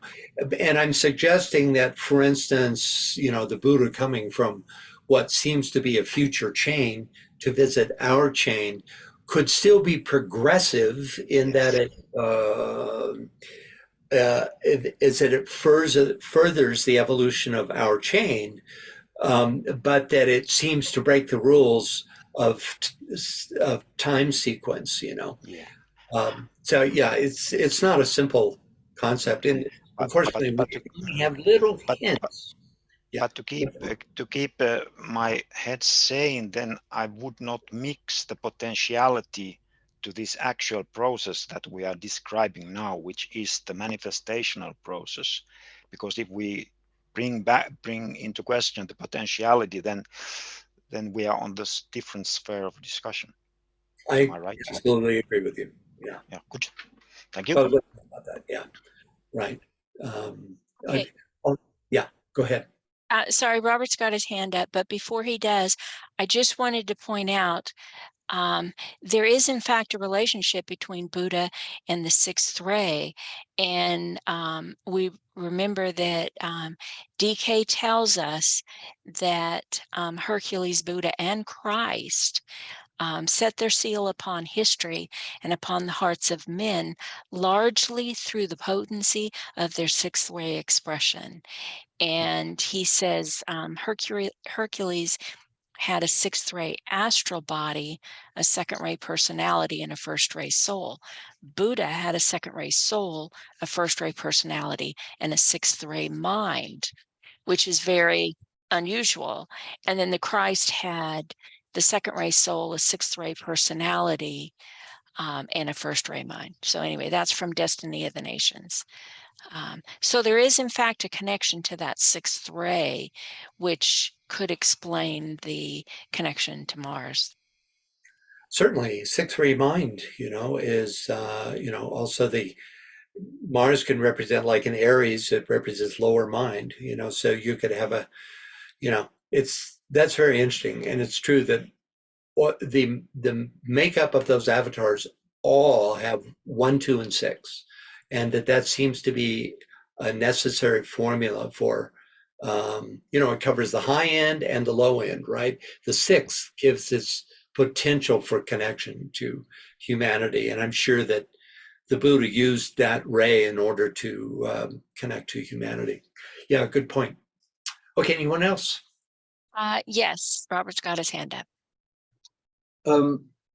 And I'm suggesting that, for instance, the Buddha coming from what seems to be a future chain to visit our chain could still be progressive in that it furthers the evolution of our chain, but that it seems to break the rules of time sequence. Yeah. So yeah, it's not a simple concept, and But unfortunately, we only have little but hints. Yeah. But to keep my head sane, then I would not mix the potentiality to this actual process that we are describing now, which is the manifestational process. Because if we bring into question the potentiality, then we are on this different sphere of discussion. Am I right? absolutely agree with you. Yeah. Yeah, good. Thank you. Well, about that. Yeah. Right. Okay. Yeah. Go ahead. Sorry, Robert's got his hand up, but before he does, I just wanted to point out there is, in fact, a relationship between Buddha and the sixth ray. And we remember that DK tells us that Hercules, Buddha, and Christ set their seal upon history and upon the hearts of men, largely through the potency of their sixth ray expression. And he says Hercules had a sixth ray astral body, a second ray personality, and a first ray soul. Buddha had a second ray soul, a first ray personality, and a sixth ray mind, which is very unusual. And then the Christ had the second ray soul, a sixth ray personality, and a first ray mind. So anyway, that's from Destiny of the Nations. So there is, in fact, a connection to that sixth ray, which could explain the connection to Mars. Certainly, sixth ray mind, is also the Mars can represent, like in Aries, it represents lower mind. So you could have that's very interesting, and it's true that the makeup of those avatars all have 1, 2, and 6, and that seems to be a necessary formula for it covers the high end and the low end, right? The 6 gives this potential for connection to humanity, and I'm sure that the Buddha used that ray in order to connect to humanity. Yeah, good point. Okay, anyone else? Yes, Robert's got his hand up.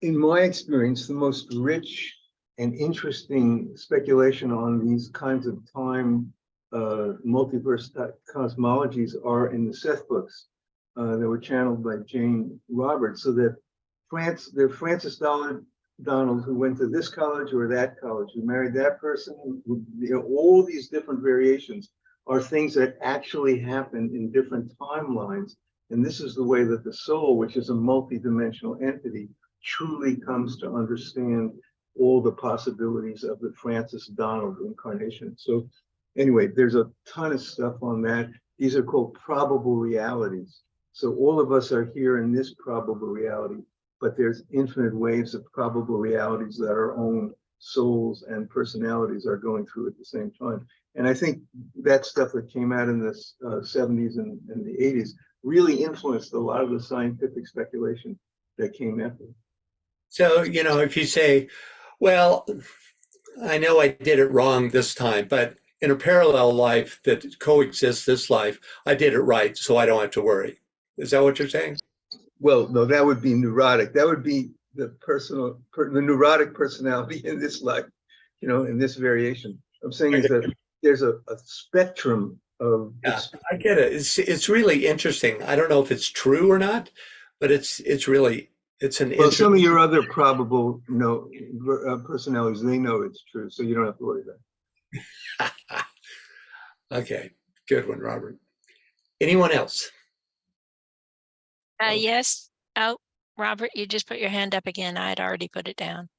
In my experience, the most rich and interesting speculation on these kinds of time multiverse cosmologies are in the Seth books that were channeled by Jane Roberts. So that Francis Donald, who went to this college or that college, who married that person, all these different variations are things that actually happen in different timelines. And this is the way that the soul, which is a multidimensional entity, truly comes to understand all the possibilities of the Francis Donald incarnation. So anyway, there's a ton of stuff on that. These are called probable realities. So all of us are here in this probable reality, but there's infinite waves of probable realities that our own souls and personalities are going through at the same time. And I think that stuff that came out in the 70s and the 80s really influenced a lot of the scientific speculation that came after. So, if you say, well, I know I did it wrong this time, but in a parallel life that coexists this life, I did it right, so I don't have to worry. Is that what you're saying? Well, no, that would be neurotic. That would be the neurotic personality in this life, in this variation. I'm saying is that there's a spectrum of. Yeah, I get it. It's really interesting. I don't know if it's true or not, but it's an Well, some of your other probable personalities, they know it's true, so you don't have to worry about it. Okay, good one, Robert. Anyone else? Yes. Oh, Robert, you just put your hand up again. I had already put it down.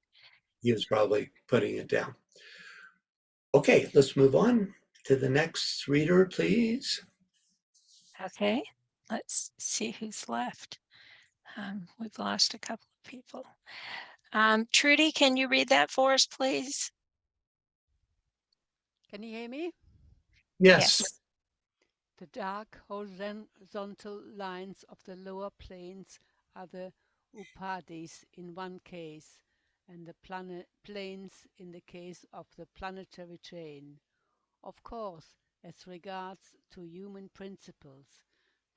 He was probably putting it down. Okay, let's move on to the next reader, please. Okay, let's see who's left. We've lost a couple of people. Trudy, can you read that for us, please? Can you hear me? Yes. The dark horizontal lines of the lower planes are the upadis in one case, and the planes in the case of the planetary chain. Of course, as regards to human principles,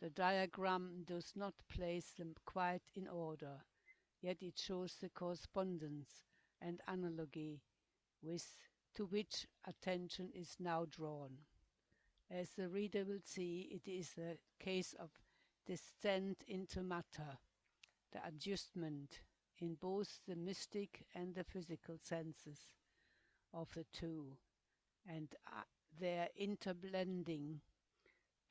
the diagram does not place them quite in order, yet it shows the correspondence and analogy to which attention is now drawn. As the reader will see, it is a case of descent into matter, the adjustment in both the mystic and the physical senses of the two, and their interblending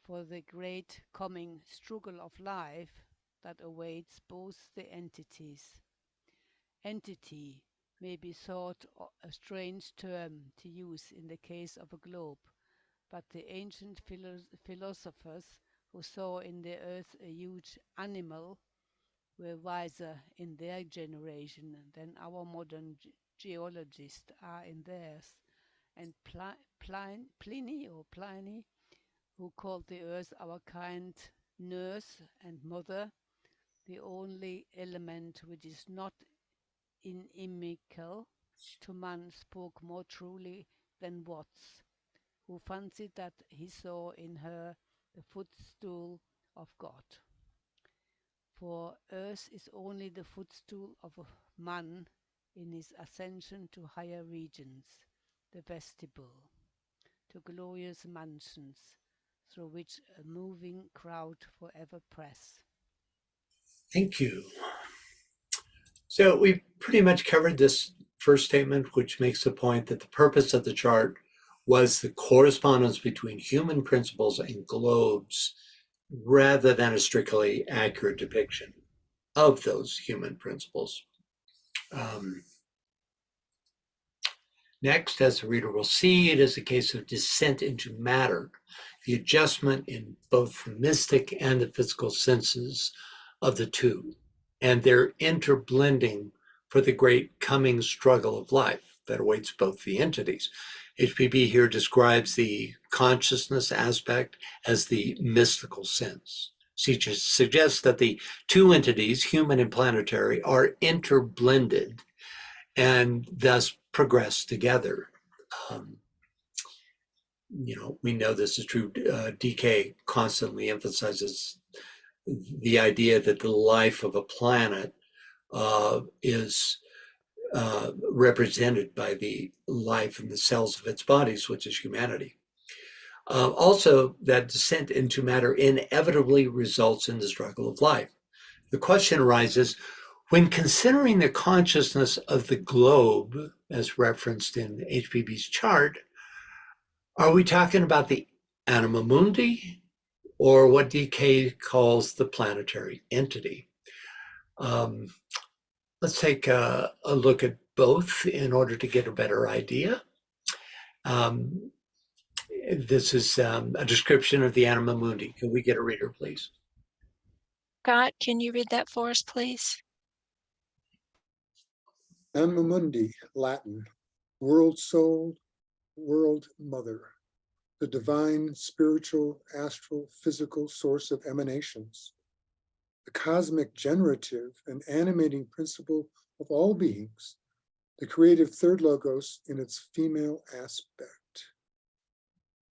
for the great coming struggle of life that awaits both the entities. Entity may be thought a strange term to use in the case of a globe, but the ancient philosophers who saw in the earth a huge animal were wiser in their generation than our modern geologists are in theirs. And Pliny, who called the earth our kind nurse and mother, the only element which is not inimical to man, spoke more truly than Watts, who fancied that he saw in her the footstool of God. For earth is only the footstool of man in his ascension to higher regions, the vestibule, to glorious mansions, through which a moving crowd forever press. Thank you. So we pretty much covered this first statement, which makes the point that the purpose of the chart was the correspondence between human principles and globes rather than a strictly accurate depiction of those human principles. Next, as the reader will see, it is a case of descent into matter, the adjustment in both the mystic and the physical senses of the two, and their interblending for the great coming struggle of life that awaits both the entities. HPB here describes the consciousness aspect as the mystical sense. She suggests that the two entities, human and planetary, are interblended and thus progress together. We know this is true. DK constantly emphasizes the idea that the life of a planet is represented by the life in the cells of its bodies, which is humanity. Also, that descent into matter inevitably results in the struggle of life. The question arises, when considering the consciousness of the globe, as referenced in HPB's chart, are we talking about the anima mundi or what DK calls the planetary entity? Let's take a look at both in order to get a better idea. This is a description of the anima mundi. Can we get a reader, please? Scott, can you read that for us, please? Anima mundi, Latin, world soul, world mother, the divine, spiritual, astral, physical source of emanations, the cosmic generative and animating principle of all beings, the creative third logos in its female aspect.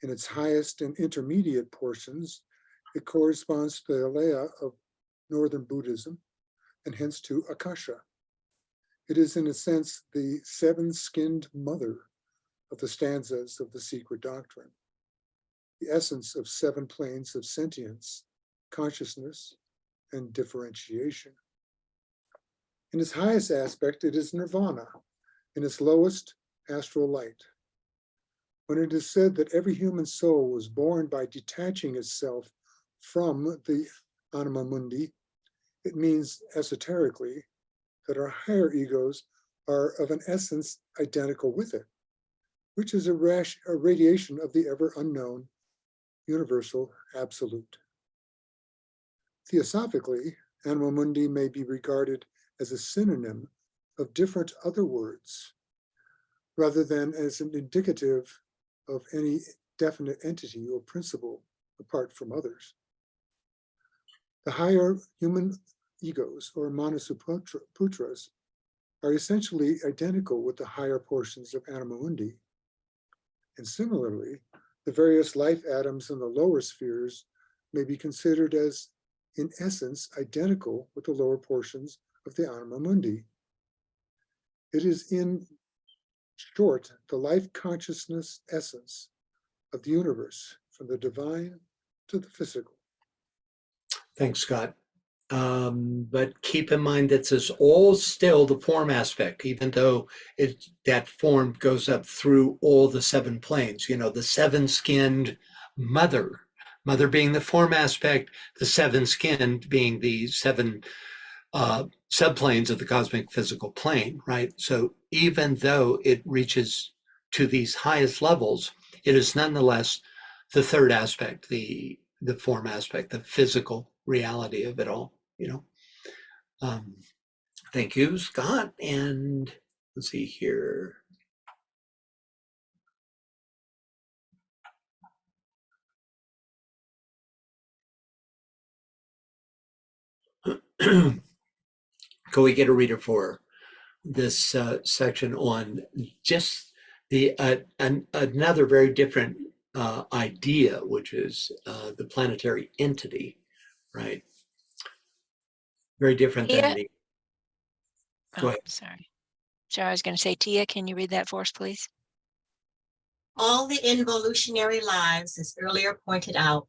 In its highest and intermediate portions, it corresponds to the Alea of Northern Buddhism, and hence to Akasha. It is, in a sense, the seven-skinned mother of the stanzas of the secret doctrine, the essence of seven planes of sentience, consciousness, and differentiation. In its highest aspect, it is nirvana, in its lowest, astral light. When it is said that every human soul was born by detaching itself from the anima mundi, it means esoterically that our higher egos are of an essence identical with it, which is a radiation of the ever unknown, universal absolute. Theosophically, anima mundi may be regarded as a synonym of different other words, rather than as an indicative of any definite entity or principle apart from others. The higher human egos, or manasuputras, are essentially identical with the higher portions of anima mundi. And similarly, the various life atoms in the lower spheres may be considered as, in essence, identical with the lower portions of the anima mundi. It is, in short, the life consciousness essence of the universe, from the divine to the physical. Thanks, Scott. But keep in mind that this is all still the form aspect, even though that form goes up through all the seven planes. You know, the seven-skinned mother being the form aspect, the seven-skinned being the seven subplanes of the cosmic physical plane, right? So even though it reaches to these highest levels, it is nonetheless the third aspect, the form aspect, the physical reality of it all, you know. Thank you, Scott. And let's see here. Can we get a reader for this section on just the another very different idea, which is the planetary entity, right? Very different than Tia? the. Go ahead. Sorry. I was going to say, Tia, can you read that for us, please? All the involutionary lives, as earlier pointed out,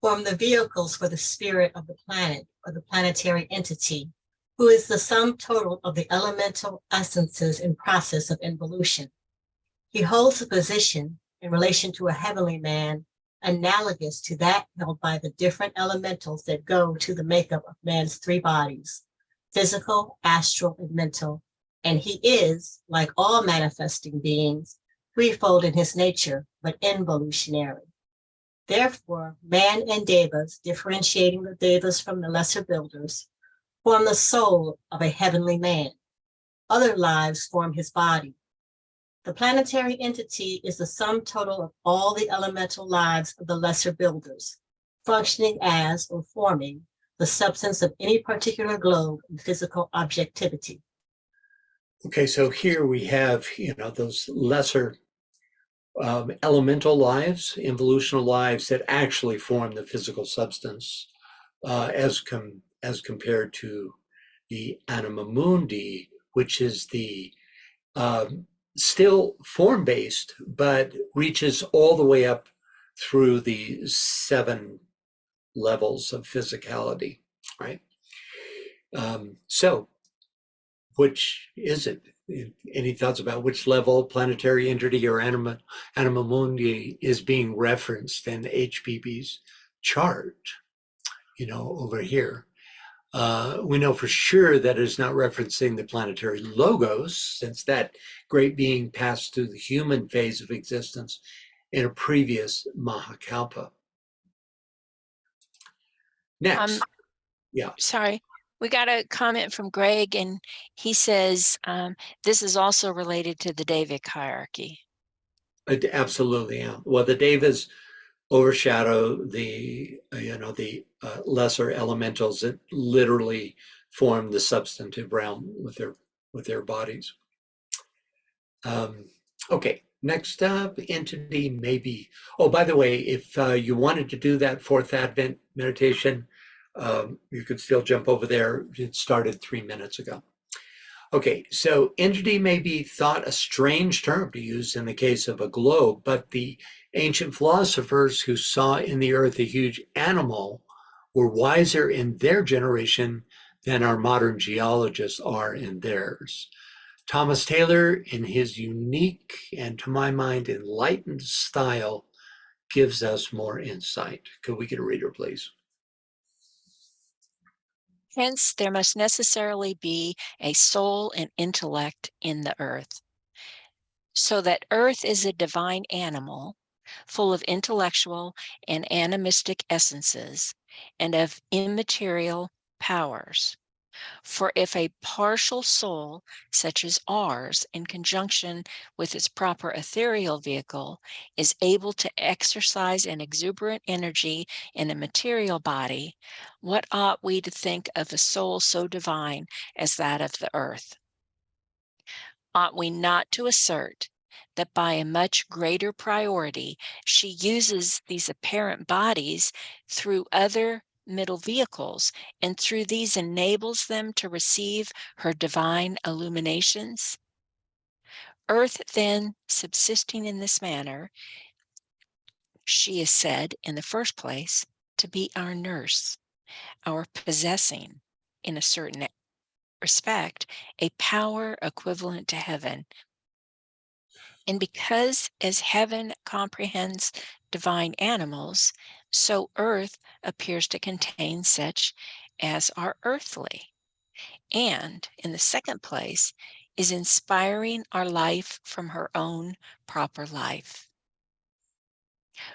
form the vehicles for the spirit of the planet or the planetary entity, who is the sum total of the elemental essences in process of involution. He holds a position in relation to a heavenly man analogous to that held by the different elementals that go to the makeup of man's three bodies, physical, astral, and mental. And he is, like all manifesting beings, threefold in his nature, but involutionary. Therefore, man and devas, differentiating the devas from the lesser builders, form the soul of a heavenly man. Other lives form his body. The planetary entity is the sum total of all the elemental lives of the lesser builders, functioning as or forming the substance of any particular globe in physical objectivity. Okay, so here we have, you know, those lesser elemental lives, involutional lives that actually form the physical substance, as compared to the anima mundi, which is the still form-based, but reaches all the way up through the seven levels of physicality, right? So which is it? Any thoughts about which level, planetary entity or anima mundi, is being referenced in HPB's chart, you know, over here? We know for sure that it's not referencing the planetary logos, since that great being passed through the human phase of existence in a previous Mahakalpa. Next, yeah. Sorry, we got a comment from Greg, and he says this is also related to the Devic hierarchy. Absolutely, yeah. Well, the Devas overshadow the the lesser elementals that literally form the substantive realm with their bodies. Okay, next up, entity maybe. Oh, by the way, if you wanted to do that fourth Advent meditation, you could still jump over there. It started 3 minutes ago. Okay, so entity may be thought a strange term to use in the case of a globe, but the ancient philosophers who saw in the earth a huge animal were wiser in their generation than our modern geologists are in theirs. Thomas Taylor, in his unique and, to my mind, enlightened style, gives us more insight. Could we get a reader, please? Hence, there must necessarily be a soul and intellect in the earth. So that earth is a divine animal, full of intellectual and animistic essences and of immaterial powers. For if a partial soul, such as ours, in conjunction with its proper ethereal vehicle, is able to exercise an exuberant energy in a material body, what ought we to think of a soul so divine as that of the earth? Ought we not to assert that by a much greater priority, she uses these apparent bodies through other middle vehicles, and through these enables them to receive her divine illuminations? Earth, then, subsisting in this manner, She is said in the first place to be our nurse, our possessing, in a certain respect, a power equivalent to heaven. And because as heaven comprehends divine animals, so earth appears to contain such as are earthly. And in the second place, is inspiring our life from her own proper life.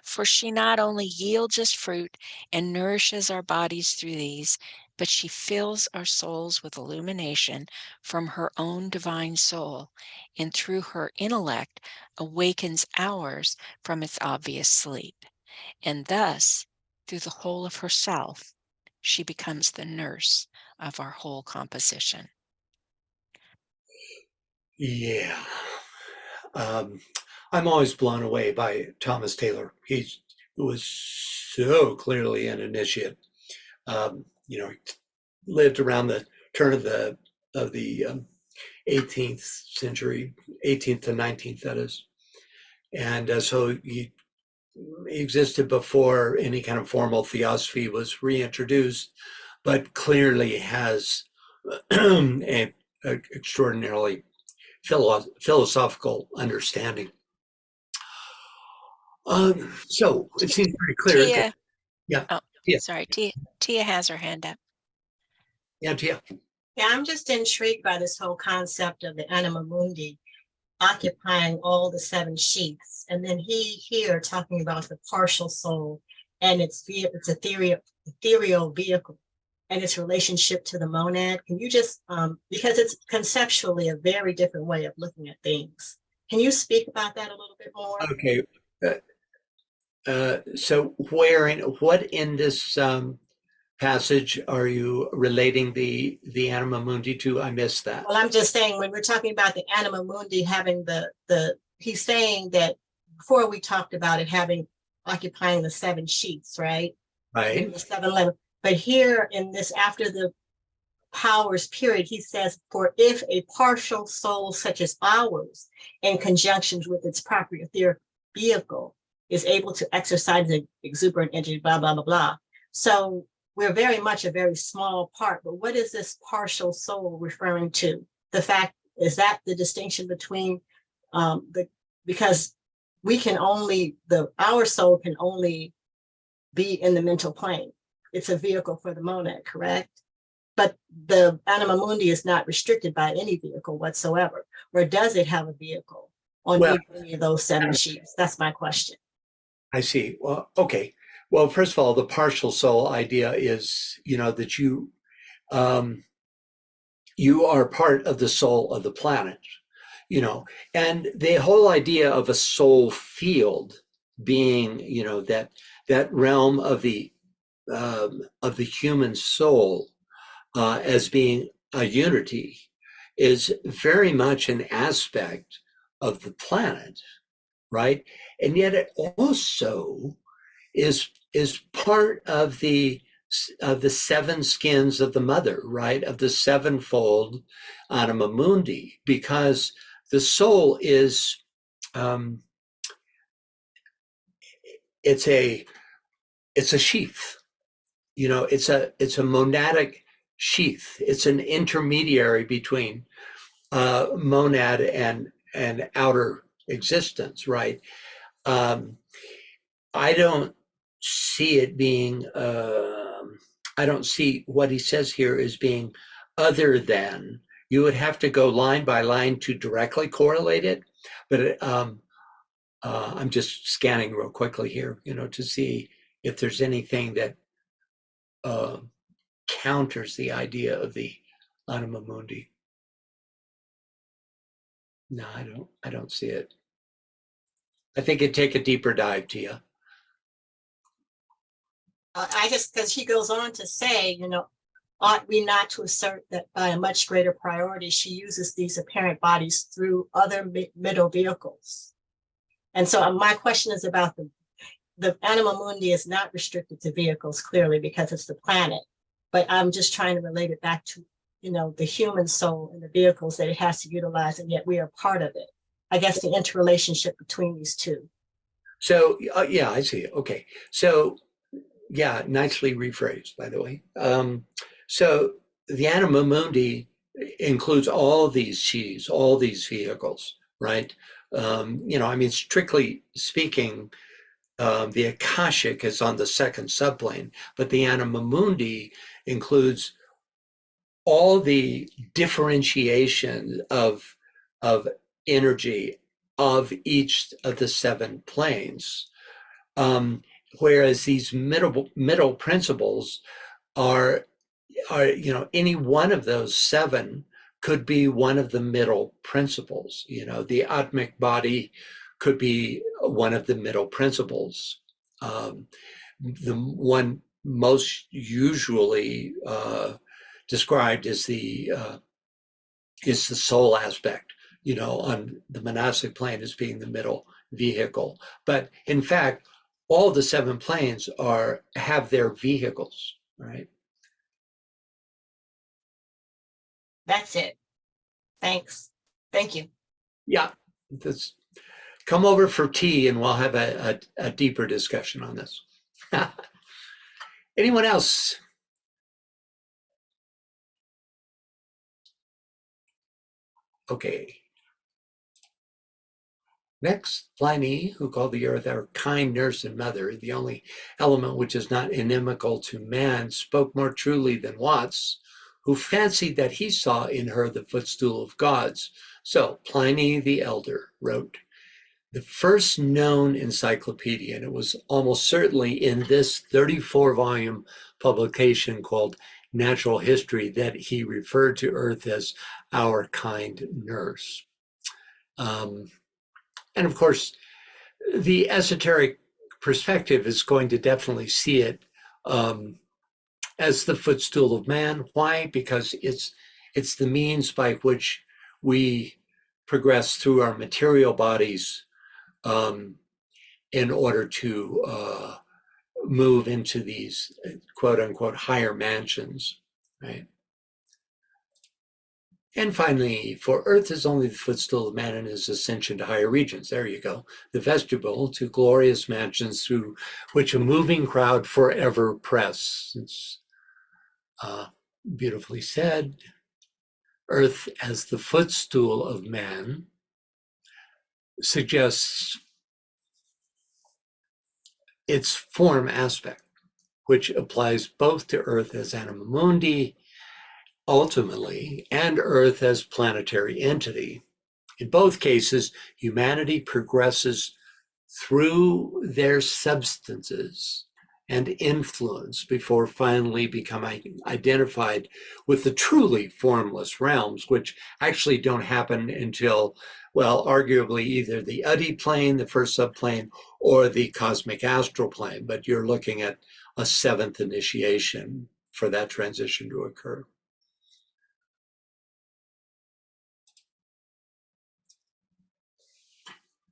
For she not only yields us fruit and nourishes our bodies through these, but she fills our souls with illumination from her own divine soul, and through her intellect awakens ours from its obvious sleep. And thus, through the whole of herself, she becomes the nurse of our whole composition. Yeah. I'm always blown away by Thomas Taylor. He was so clearly an initiate. You know, he lived around the turn of the 18th century, 18th to 19th, that is. And so he existed before any kind of formal theosophy was reintroduced, but clearly has a extraordinarily philosophical understanding. So it seems pretty clear that, Tia, yeah, oh, yeah, sorry, Tia has her hand up. yeah, Tia. Yeah, I'm just intrigued by this whole concept of the anima mundi occupying all the seven sheaths. And then here talking about the partial soul and its ethereal vehicle and its relationship to the monad. Can you just, because it's conceptually a very different way of looking at things. Can you speak about that a little bit more? Okay. So what in this passage are you relating the anima mundi to? I missed that. Well, I'm just saying when we're talking about the anima mundi having he's saying that before we talked about it having occupying the seven sheets, right? Right. The 7-11. But here in this, after the powers period, he says, for if a partial soul such as ours, in conjunction with its proper etheric vehicle, is able to exercise the exuberant energy, blah, blah, blah, blah. So we're very much a very small part, but what is this partial soul referring to? The fact, is that the distinction between because we can only, our soul can only be in the mental plane. It's a vehicle for the monad, correct? But the anima mundi is not restricted by any vehicle whatsoever. Or does it have a vehicle on any of those seven sheets? That's my question. I see. Well, okay. Well, first of all, the partial soul idea is, that you are part of the soul of the planet, and the whole idea of a soul field being, that realm of the human soul as being a unity is very much an aspect of the planet, right? And yet it also is part of the seven skins of the mother, right? Of the sevenfold anima mundi, because the soul is it's a sheath, it's a monadic sheath. It's an intermediary between monad and outer existence, right? I don't see it being, I don't see what he says here as being other than. You would have to go line by line to directly correlate it, but I'm just scanning real quickly here, to see if there's anything that counters the idea of the anima mundi. No, I don't see it. I think it'd take a deeper dive, Tia. I just, because he goes on to say, ought we not to assert that by a much greater priority, she uses these apparent bodies through other middle vehicles. And so my question is about the anima mundi is not restricted to vehicles, clearly, because it's the planet. But I'm just trying to relate it back to, the human soul and the vehicles that it has to utilize, and yet we are part of it. I guess the interrelationship between these two. So, yeah, I see. Okay. So, yeah, nicely rephrased, by the way. So the anima mundi includes all these she's, all these vehicles, right? I mean, strictly speaking, the Akashic is on the second subplane, but the anima mundi includes all the differentiation of energy of each of the seven planes. Whereas these middle principles are any one of those seven could be one of the middle principles. The atmic body could be one of the middle principles. The one most usually described is the soul aspect, on the monastic plane as being the middle vehicle. But in fact, all the seven planes have their vehicles, right? That's it. Thanks. Thank you. Yeah, come over for tea and we'll have a deeper discussion on this. Anyone else? Okay. Next, Pliny, who called the earth our kind nurse and mother, the only element which is not inimical to man, spoke more truly than Watts, who fancied that he saw in her the footstool of gods. So Pliny the Elder wrote the first known encyclopedia, and it was almost certainly in this 34-volume publication called Natural History that he referred to Earth as our kind nurse. And of course, the esoteric perspective is going to definitely see it as the footstool of man. Why? Because it's the means by which we progress through our material bodies in order to move into these quote unquote higher mansions, right? And finally, for Earth is only the footstool of man in his ascension to higher regions. There you go. The vestibule to glorious mansions through which a moving crowd forever press. It's beautifully said. Earth as the footstool of man suggests its form aspect, which applies both to Earth as anima mundi, ultimately, and Earth as planetary entity. In both cases, humanity progresses through their substances and influence before finally becoming identified with the truly formless realms, which actually don't happen until, well, arguably either the Uddi plane, the first subplane, or the cosmic astral plane. But you're looking at a seventh initiation for that transition to occur.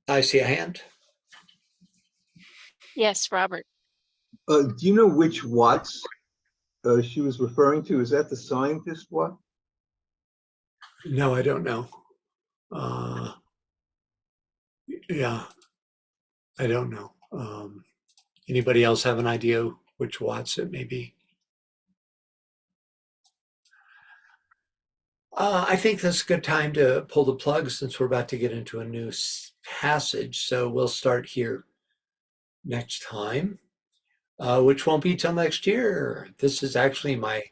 I see a hand. Yes, Robert. Do you know which Watts she was referring to? Is that the scientist Watt? No, I don't know. Yeah, I don't know. Anybody else have an idea which Watts it may be? I think that's a good time to pull the plug since we're about to get into a new passage. So we'll start here next time, which won't be till next year. This is actually my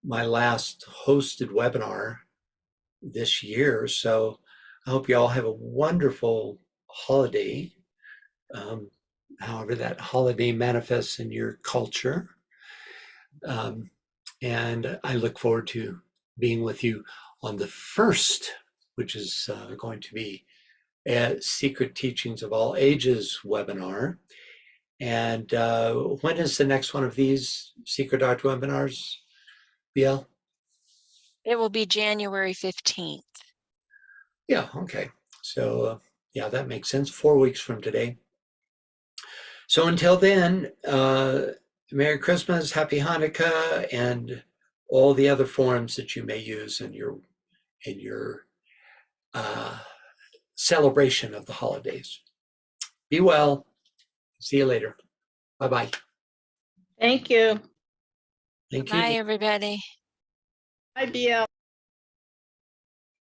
last hosted webinar this year. So I hope you all have a wonderful holiday, however that holiday manifests in your culture. And I look forward to being with you on the first, which is going to be a Secret Teachings of All Ages webinar. And when is the next one of these Secret Art webinars, BL? It will be January 15th. Yeah, okay. So yeah, that makes sense. 4 weeks from today. So until then, Merry Christmas, Happy Hanukkah, and all the other forms that you may use in your celebration of the holidays. Be well. See you later. Bye-bye. Thank you. Thank Bye, you. everybody. Bye, BL.